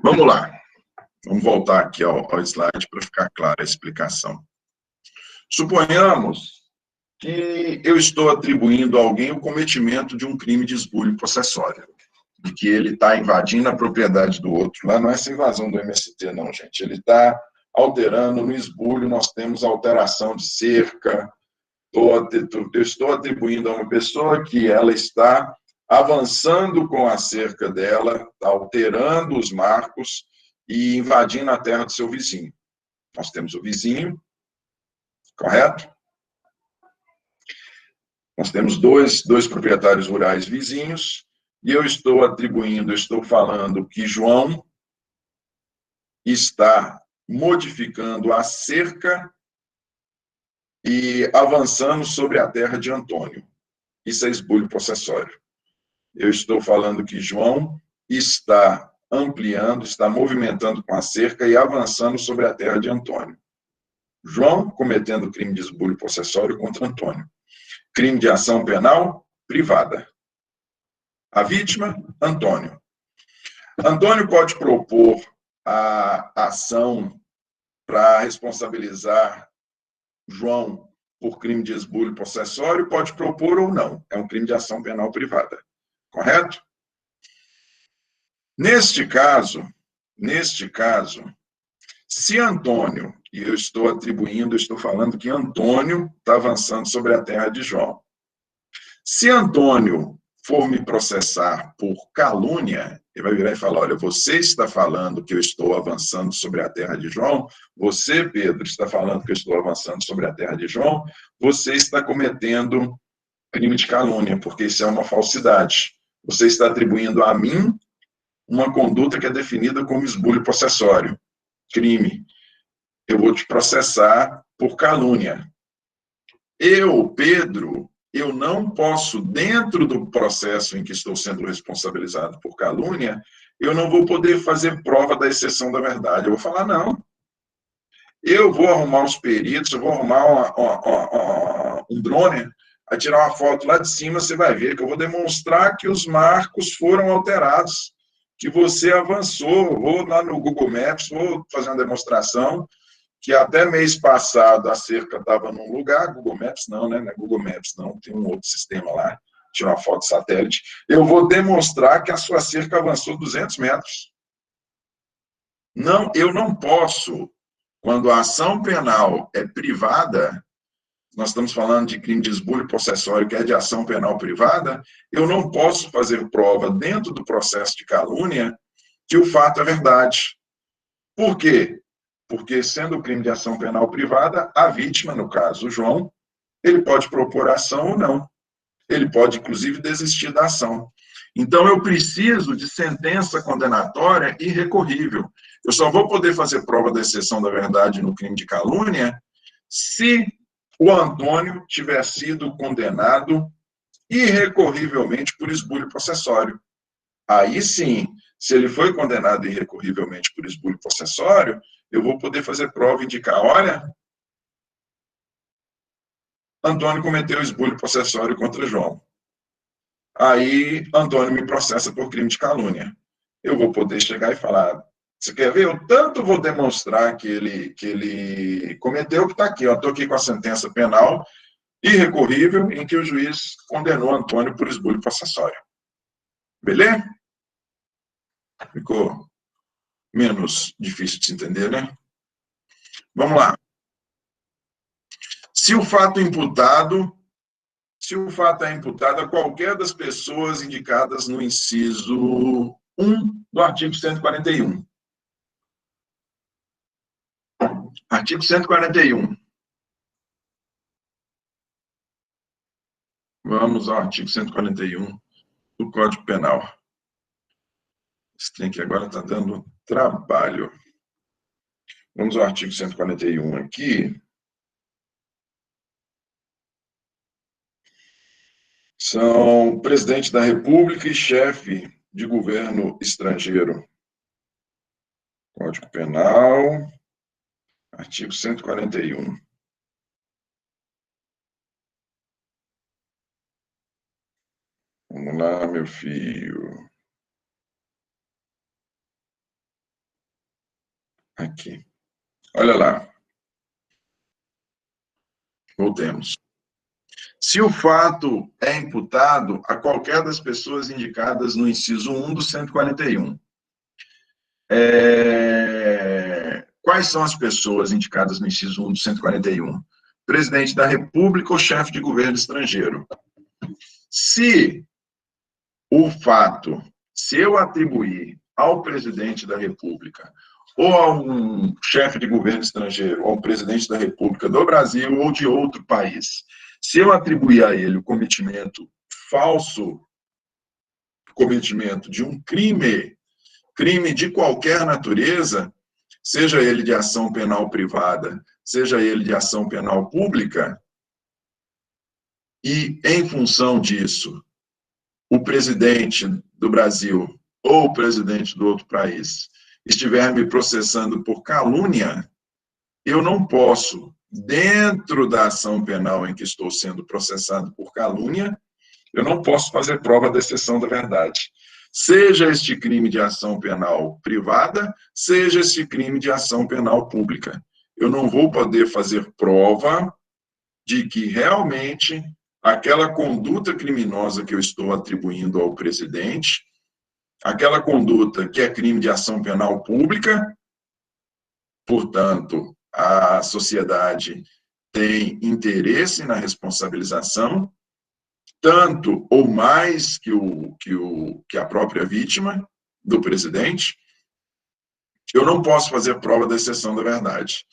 S1: Vamos lá. Vamos voltar aqui ao slide para ficar clara a explicação. Suponhamos que eu estou atribuindo a alguém o cometimento de um crime de esbulho possessório. de que ele está invadindo a propriedade do outro. Lá não é essa invasão do MST, não, gente. Ele está alterando no esbulho, nós temos alteração de cerca. Eu estou atribuindo a uma pessoa que ela está avançando com a cerca dela, alterando os marcos e invadindo a terra do seu vizinho. Nós temos o vizinho, correto? Nós temos dois proprietários rurais vizinhos, e eu estou atribuindo, eu estou falando que João está modificando a cerca e avançando sobre a terra de Antônio. Isso é esbulho possessório. Eu estou falando que João está ampliando, está movimentando com a cerca e avançando sobre a terra de Antônio. João cometendo crime de esbulho possessório contra Antônio. Crime de ação penal privada. A vítima, Antônio. Antônio pode propor a ação para responsabilizar João por crime de esbulho possessório, pode propor ou não. É um crime de ação penal privada. Correto? Neste caso, se Antônio, e eu estou atribuindo, eu estou falando que Antônio está avançando sobre a terra de João. Se Antônio for me processar por calúnia, ele vai virar e falar, olha, você está falando que eu estou avançando sobre a terra de João, você, Pedro, está falando que eu estou avançando sobre a terra de João, você está cometendo crime de calúnia, porque isso é uma falsidade. Você está atribuindo a mim uma conduta que é definida como esbulho possessório, crime. Eu vou te processar por calúnia. Eu, Pedro, eu não posso, dentro do processo em que estou sendo responsabilizado por calúnia, eu não vou poder fazer prova da exceção da verdade. Eu vou falar, não. Eu vou arrumar os peritos, eu vou arrumar um drone, a tirar uma foto lá de cima, você vai ver que eu vou demonstrar que os marcos foram alterados, que você avançou. Vou lá no Google Maps, vou fazer uma demonstração, que até mês passado a cerca estava num lugar, Google Maps não, né? Não é Google Maps não, tem um outro sistema lá, tirar uma foto de satélite. Eu vou demonstrar que a sua cerca avançou 200 metros. Não, eu não posso, quando a ação penal é privada, nós estamos falando de crime de esbulho possessório, que é de ação penal privada, eu não posso fazer prova dentro do processo de calúnia que o fato é verdade. Por quê? Porque, sendo crime de ação penal privada, a vítima, no caso o João, ele pode propor ação ou não. Ele pode, inclusive, desistir da ação. Então, eu preciso de sentença condenatória irrecorrível. Eu só vou poder fazer prova da exceção da verdade no crime de calúnia se o Antônio tiver sido condenado irrecorrivelmente por esbulho possessório. Aí sim, se ele foi condenado irrecorrivelmente por esbulho possessório, eu vou poder fazer prova e indicar, olha, Antônio cometeu esbulho possessório contra João. Aí, Antônio me processa por crime de calúnia. Eu vou poder chegar e falar, você quer ver? Eu tanto vou demonstrar que ele cometeu, que está aqui, estou aqui com a sentença penal irrecorrível em que o juiz condenou Antônio por esbulho possessório. Beleza? Ficou menos difícil de se entender, né? Vamos lá. Se o fato é imputado a qualquer das pessoas indicadas no inciso 1 do artigo 141. Artigo 141. Vamos ao artigo 141 do Código Penal. Esse trem aqui agora está dando trabalho. Vamos ao artigo 141 aqui. São presidente da República e chefe de governo estrangeiro. Código Penal, artigo 141. Vamos lá, meu filho. Aqui. Olha lá. Voltemos. se o fato é imputado a qualquer das pessoas indicadas no inciso 1 do 141. Quais são as pessoas indicadas no inciso 1 do 141? Presidente da República ou chefe de governo estrangeiro. Se eu atribuir ao presidente da República ou a um chefe de governo estrangeiro, ou ao presidente da República do Brasil ou de outro país, se eu atribuir a ele o cometimento falso, cometimento de um crime de qualquer natureza, seja ele de ação penal privada, seja ele de ação penal pública, e, em função disso, o presidente do Brasil ou o presidente do outro país estiver me processando por calúnia, eu não posso, dentro da ação penal em que estou sendo processado por calúnia, eu não posso fazer prova da exceção da verdade. Seja este crime de ação penal privada, seja este crime de ação penal pública. Eu não vou poder fazer prova de que realmente aquela conduta criminosa que eu estou atribuindo ao presidente, aquela conduta que é crime de ação penal pública, portanto, a sociedade tem interesse na responsabilização, tanto ou mais que a própria vítima do presidente, eu não posso fazer prova da exceção da verdade.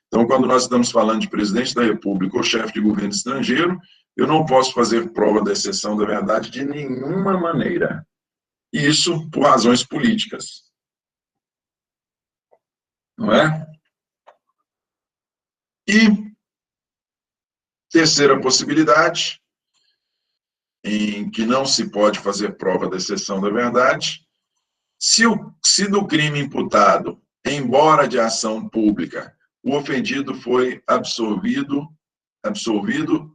S1: Então, quando nós estamos falando de presidente da República ou chefe de governo estrangeiro, eu não posso fazer prova da exceção da verdade de nenhuma maneira. Isso por razões políticas. Não é? E terceira possibilidade, em que não se pode fazer prova da exceção da verdade, se do crime imputado, embora de ação pública, o ofendido foi absolvido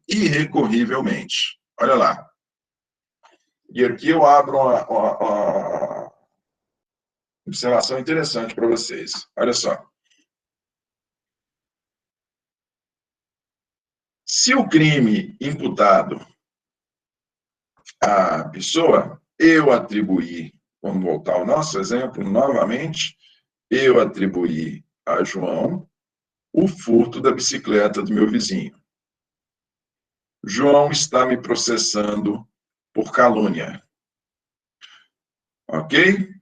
S1: irrecorrivelmente. Olha lá. E aqui eu abro uma observação interessante para vocês. Olha só. Se o crime imputado à pessoa, eu atribuí, vamos voltar ao nosso exemplo novamente, eu atribuí a João o furto da bicicleta do meu vizinho. João está me processando por calúnia. Ok?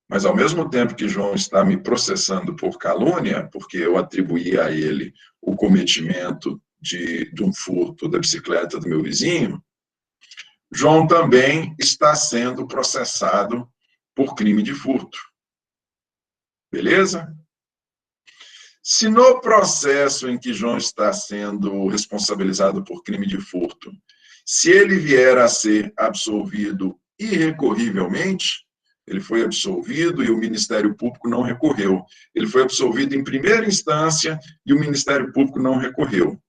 S1: Mas, ao mesmo tempo que João está me processando por calúnia, porque eu atribuí a ele o cometimento de um furto da bicicleta do meu vizinho, João também está sendo processado por crime de furto. Beleza? Se no processo em que João está sendo responsabilizado por crime de furto, se ele vier a ser absolvido irrecorrivelmente, ele foi absolvido e o Ministério Público não recorreu. Ele foi absolvido em primeira instância e o Ministério Público não recorreu.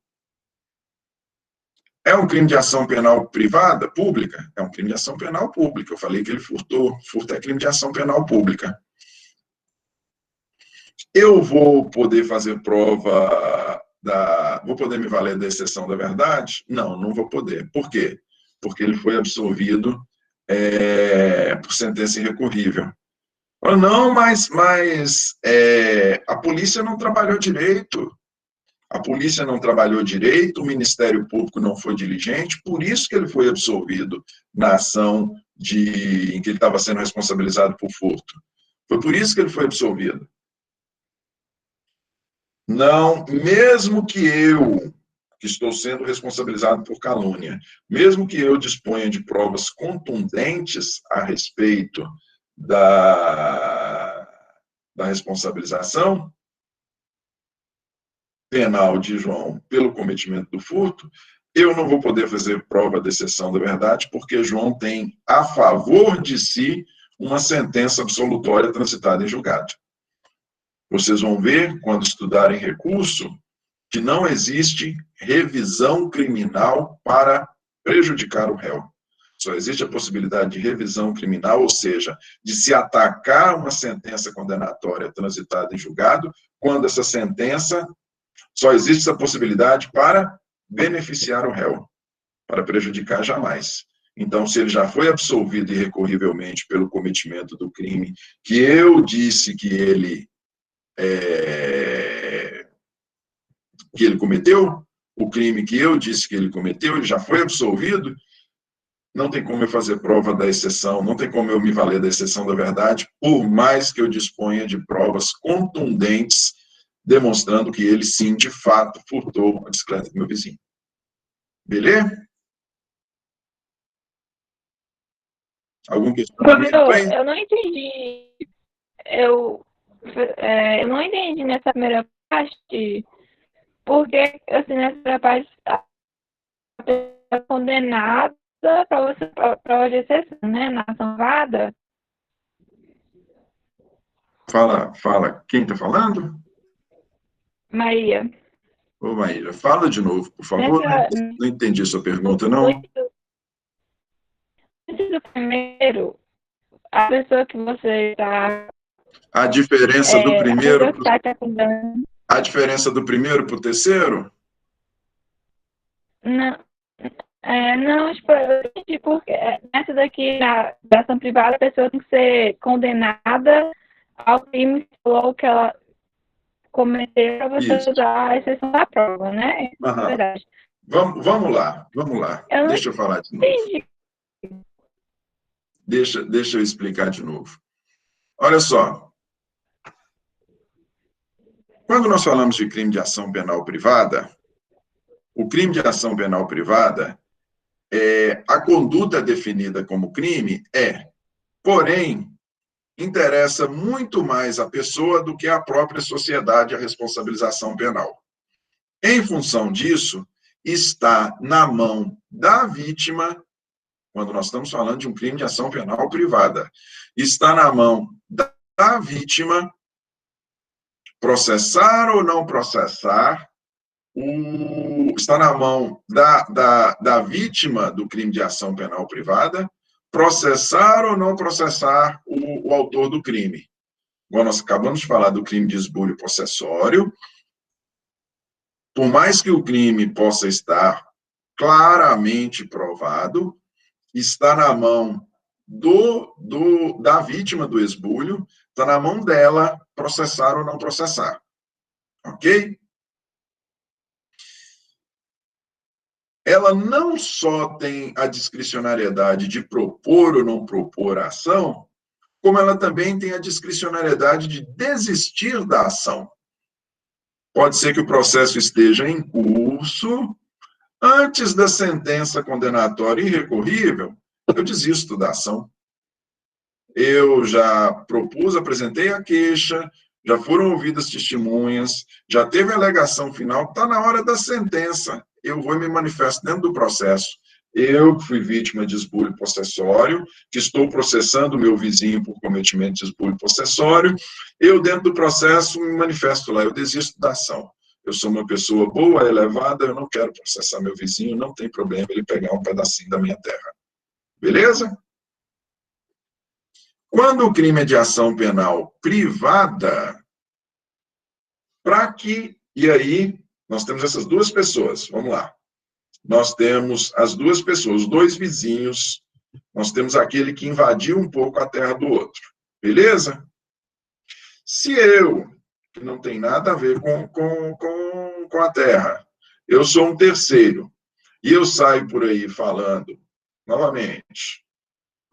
S1: É um crime de ação penal privada, pública? É um crime de ação penal pública. Eu falei que ele furtou. Furto é crime de ação penal pública. Eu vou poder fazer prova vou poder me valer da exceção da verdade? Não, não vou poder. Por quê? Porque ele foi absolvido por sentença irrecorrível. Não, mas a polícia não trabalhou direito. A polícia não trabalhou direito, o Ministério Público não foi diligente, por isso que ele foi absolvido na ação em que ele estava sendo responsabilizado por furto. Foi por isso que ele foi absolvido. Não, mesmo que eu, que estou sendo responsabilizado por calúnia, mesmo que eu disponha de provas contundentes a respeito da responsabilização penal de João pelo cometimento do furto, eu não vou poder fazer prova de exceção da verdade, porque João tem a favor de si uma sentença absolutória transitada em julgado. Vocês vão ver, quando estudarem recurso, que não existe revisão criminal para prejudicar o réu. Só existe a possibilidade de revisão criminal, ou seja, de se atacar uma sentença condenatória transitada em julgado, quando essa sentença, só existe essa possibilidade para beneficiar o réu. para prejudicar jamais. Então, se ele já foi absolvido irrecorrivelmente pelo cometimento do crime que eu disse que ele cometeu, o crime que eu disse que ele cometeu, ele já foi absolvido, não tem como eu fazer prova da exceção, não tem como eu me valer da exceção da verdade, por mais que eu disponha de provas contundentes, demonstrando que ele, sim, de fato, furtou a bicicleta do meu vizinho. Beleza? Algum questionamento aí?
S3: Eu não entendi. Eu não entendi nessa primeira parte, porque, assim, nessa primeira parte, a pessoa é condenada para você prova de exceção, né? Na ação privada.
S1: Fala. Quem está falando?
S3: Maria.
S1: Ô, Maíra, fala de novo, por favor. Não entendi sua pergunta, não.
S3: No primeiro, a pessoa que você está...
S1: A diferença do primeiro...
S3: A
S1: diferença do primeiro para o terceiro?
S3: Não, tipo, eu entendi, porque nessa daqui, na ação privada, a pessoa tem que ser condenada ao crime que falou que ela cometeu para você usar a exceção da prova, né?
S1: É verdade. Vamos lá. Deixa eu falar de novo. Deixa eu explicar de novo. Olha só. Quando nós falamos de crime de ação penal privada, o crime de ação penal privada, a conduta definida como crime porém, interessa muito mais a pessoa do que a própria sociedade a responsabilização penal. Em função disso, está na mão da vítima, quando nós estamos falando de um crime de ação penal privada, está na mão da vítima processar ou não processar, está na mão da vítima do crime de ação penal privada processar ou não processar o autor do crime. Agora, nós acabamos de falar do crime de esbulho possessório. Por mais que o crime possa estar claramente provado, está na mão da vítima do esbulho, está na mão dela processar ou não processar. Ok? Ela não só tem a discricionariedade de propor ou não propor a ação, como ela também tem a discricionariedade de desistir da ação. Pode ser que o processo esteja em curso, antes da sentença condenatória irrecorrível, eu desisto da ação. Eu já propus, apresentei a queixa, já foram ouvidas testemunhas, já teve a alegação final, está na hora da sentença. Eu vou e me manifesto dentro do processo. Eu que fui vítima de esbulho possessório, que estou processando o meu vizinho por cometimento de esbulho possessório, eu dentro do processo me manifesto lá, eu desisto da ação. Eu sou uma pessoa boa, elevada, eu não quero processar meu vizinho, não tem problema ele pegar um pedacinho da minha terra. Beleza? Quando o crime é de ação penal privada, e aí, nós temos essas duas pessoas, vamos lá. Nós temos as duas pessoas, os dois vizinhos, nós temos aquele que invadiu um pouco a terra do outro, beleza? Se eu, que não tem nada a ver com a terra, eu sou um terceiro, e eu saio por aí falando, novamente,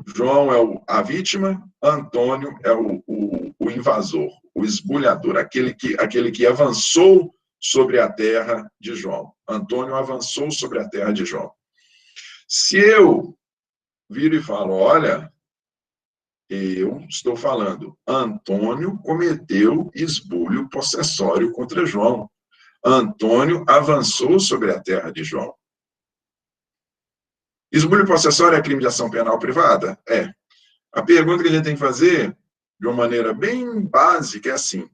S1: João é a vítima, Antônio é o invasor, o esbulhador, aquele que avançou sobre a terra de João. Antônio avançou sobre a terra de João. Se eu viro e falo, olha, eu estou falando, Antônio cometeu esbulho possessório contra João. Antônio avançou sobre a terra de João. Esbulho possessório é crime de ação penal privada? É. A pergunta que a gente tem que fazer, de uma maneira bem básica, é assim,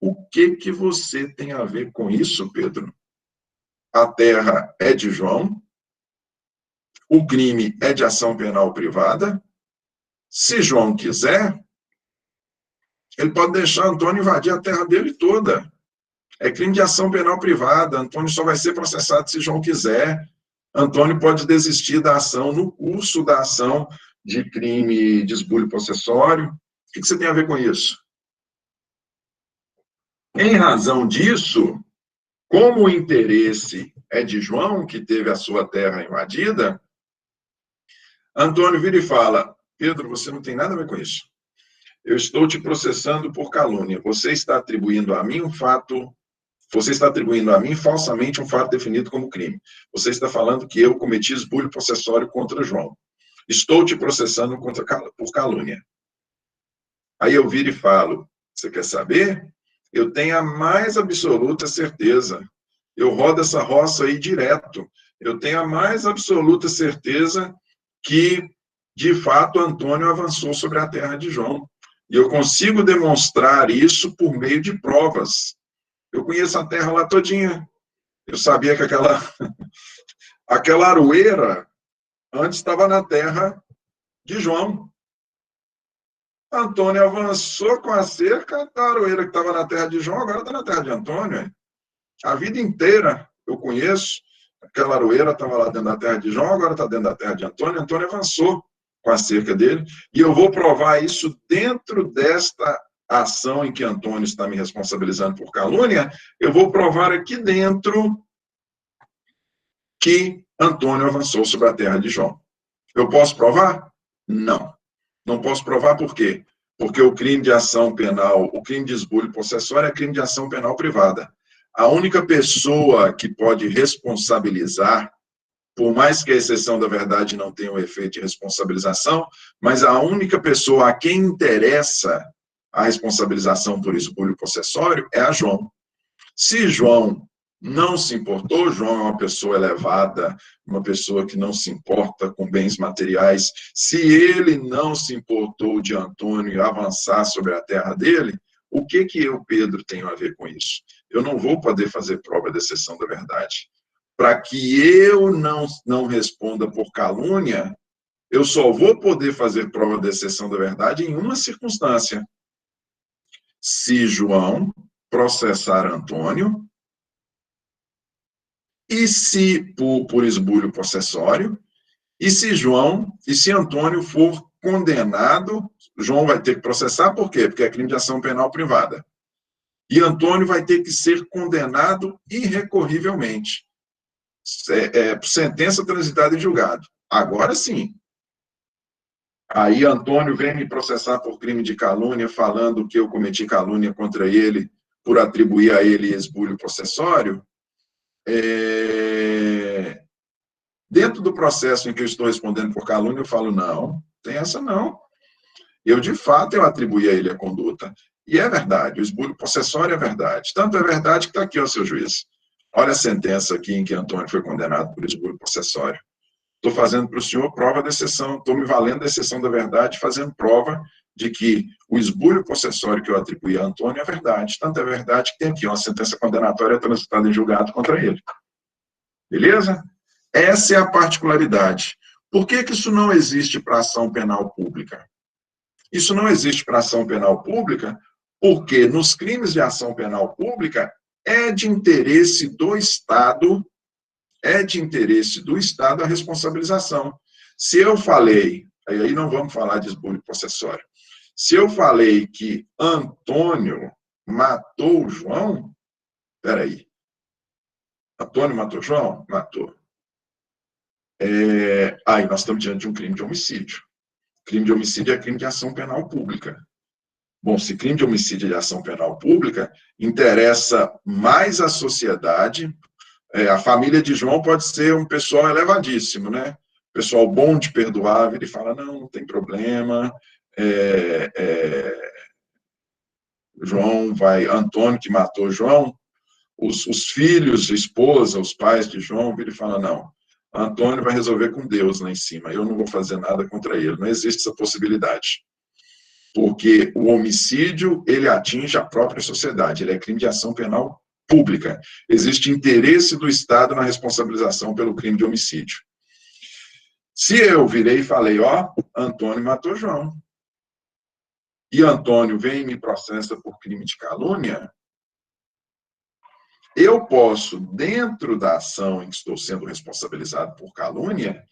S1: o que você tem a ver com isso, Pedro? A terra é de João? O crime é de ação penal privada? Se João quiser, ele pode deixar Antônio invadir a terra dele toda. É crime de ação penal privada. Antônio só vai ser processado se João quiser. Antônio pode desistir da ação no curso da ação de crime de esbulho possessório. O que você tem a ver com isso? Em razão disso, como o interesse é de João, que teve a sua terra invadida, Antônio vira e fala: Pedro, você não tem nada a ver com isso. Eu estou te processando por calúnia. Você está atribuindo a mim falsamente um fato definido como crime. Você está falando que eu cometi esbulho possessório contra João. Estou te processando por calúnia. Aí eu viro e falo: você quer saber? Eu tenho a mais absoluta certeza. Eu rodo essa roça aí direto. Eu tenho a mais absoluta certeza que, de fato, Antônio avançou sobre a terra de João. E eu consigo demonstrar isso por meio de provas. Eu conheço a terra lá todinha. Eu sabia que aquela aroeira antes estava na terra de João. Antônio avançou com a cerca da aroeira que estava na terra de João, agora está na terra de Antônio. A vida inteira eu conheço. Aquela aroeira estava lá dentro da terra de João, agora está dentro da terra de Antônio. Antônio avançou com a cerca dele. E eu vou provar isso dentro desta ação em que Antônio está me responsabilizando por calúnia. Eu vou provar aqui dentro que Antônio avançou sobre a terra de João. Eu posso provar? Não. Não posso provar por quê? Porque o crime de ação penal, o crime de esbulho possessório é crime de ação penal privada. A única pessoa que pode responsabilizar, por mais que a exceção da verdade não tenha o efeito de responsabilização, mas a única pessoa a quem interessa a responsabilização por esbulho possessório é a João. Se João não se importou, João é uma pessoa elevada, uma pessoa que não se importa com bens materiais. Se ele não se importou de Antônio avançar sobre a terra dele, o que eu, Pedro, tenho a ver com isso? Eu não vou poder fazer prova de exceção da verdade. Para que eu não responda por calúnia, eu só vou poder fazer prova de exceção da verdade em uma circunstância. Se João processar Antônio, e se por esbulho possessório, e se Antônio for condenado, João vai ter que processar, por quê? Porque é crime de ação penal privada. E Antônio vai ter que ser condenado irrecorrivelmente. Sentença transitada em julgado. Agora sim. Aí Antônio vem me processar por crime de calúnia, falando que eu cometi calúnia contra ele por atribuir a ele esbulho possessório. Dentro do processo em que eu estou respondendo por calúnia, eu falo: não, tem essa não. De fato, eu atribuí a ele a conduta. E é verdade, o esbulho possessório é verdade. Tanto é verdade que está aqui, ó, seu juiz. Olha a sentença aqui em que Antônio foi condenado por esbulho possessório. Estou fazendo para o senhor prova da exceção, estou me valendo da exceção da verdade, fazendo prova de que o esbulho possessório que eu atribuí a Antônio é verdade. Tanto é verdade que tem aqui uma sentença condenatória transitada em julgado contra ele. Beleza? Essa é a particularidade. Por que isso não existe para ação penal pública? Isso não existe para ação penal pública porque nos crimes de ação penal pública é de interesse do Estado a responsabilização. Se eu falei, aí não vamos falar de esbulho possessório, se eu falei que Antônio matou João, peraí, Antônio matou João? Matou. Aí nós estamos diante de um crime de homicídio. Crime de homicídio é crime de ação penal pública. Bom, se crime de homicídio é de ação penal pública, interessa mais a sociedade. A família de João pode ser um pessoal elevadíssimo, né? Pessoal bom de perdoar, ele fala: não tem problema, Antônio que matou João, os filhos, a esposa, os pais de João, ele fala: não, Antônio vai resolver com Deus lá em cima, eu não vou fazer nada contra ele. Não existe essa possibilidade. Porque o homicídio, ele atinge a própria sociedade, ele é crime de ação penal pública. Existe interesse do Estado na responsabilização pelo crime de homicídio. Se eu virei e falei: ó, Antônio matou João, e Antônio vem e me processa por crime de calúnia, eu posso, dentro da ação em que estou sendo responsabilizado por calúnia,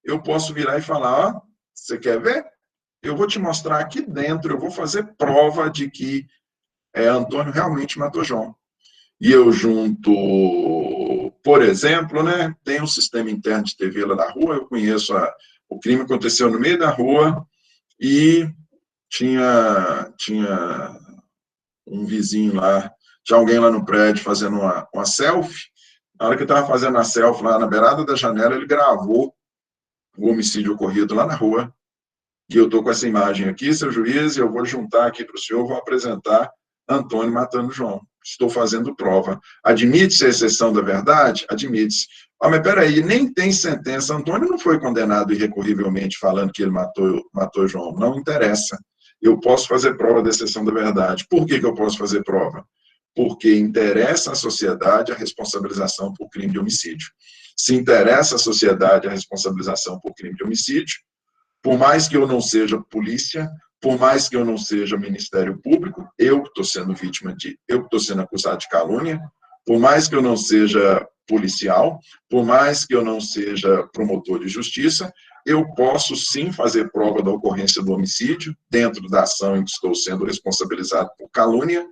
S1: eu posso virar e falar, ó, você quer ver? Eu vou te mostrar aqui dentro, eu vou fazer prova de que Antônio realmente matou João. E eu junto, por exemplo, né, tem um sistema interno de TV lá na rua, eu conheço, o crime aconteceu no meio da rua e tinha um vizinho lá, tinha alguém lá no prédio fazendo uma selfie. Na hora que eu estava fazendo a selfie lá na beirada da janela, ele gravou o homicídio ocorrido lá na rua. E eu estou com essa imagem aqui, seu juiz, e eu vou juntar aqui para o senhor, vou apresentar Antônio matando João. Estou fazendo prova. Admite-se a exceção da verdade? Admite-se. Ah, mas peraí, nem tem sentença. Antônio não foi condenado irrecorrivelmente falando que ele matou João. Não interessa. Eu posso fazer prova da exceção da verdade. Por que eu posso fazer prova? Porque interessa à sociedade a responsabilização por crime de homicídio. Se interessa à sociedade a responsabilização por crime de homicídio, por mais que eu não seja polícia, por mais que eu não seja Ministério Público, eu que estou sendo vítima eu que estou sendo acusado de calúnia, por mais que eu não seja policial, por mais que eu não seja promotor de justiça, eu posso sim fazer prova da ocorrência do homicídio, dentro da ação em que estou sendo responsabilizado por calúnia,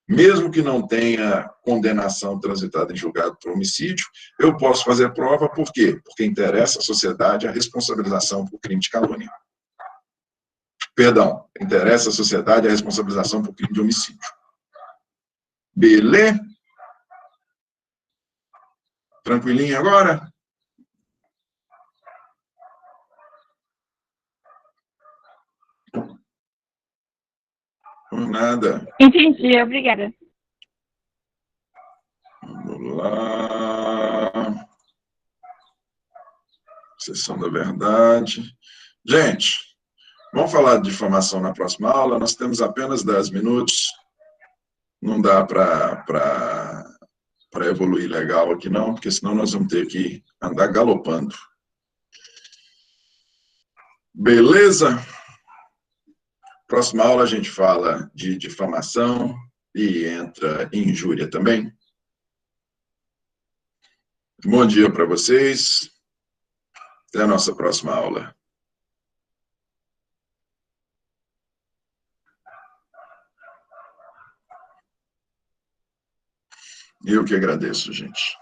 S1: mesmo que não tenha condenação transitada em julgado por homicídio, eu posso fazer prova, por quê? Porque interessa à sociedade a responsabilização por crime de calúnia. Perdão, interessa à sociedade a responsabilização por crime de homicídio. Beleza? Tranquilinho agora? Por nada.
S3: Entendi, obrigada.
S1: Vamos lá. Sessão da verdade. Gente, vamos falar de difamação na próxima aula. Nós temos apenas 10 minutos. Não dá para evoluir legal aqui, não, porque senão nós vamos ter que andar galopando. Beleza? Próxima aula a gente fala de difamação e entra injúria também. Bom dia para vocês. Até a nossa próxima aula. Eu que agradeço, gente.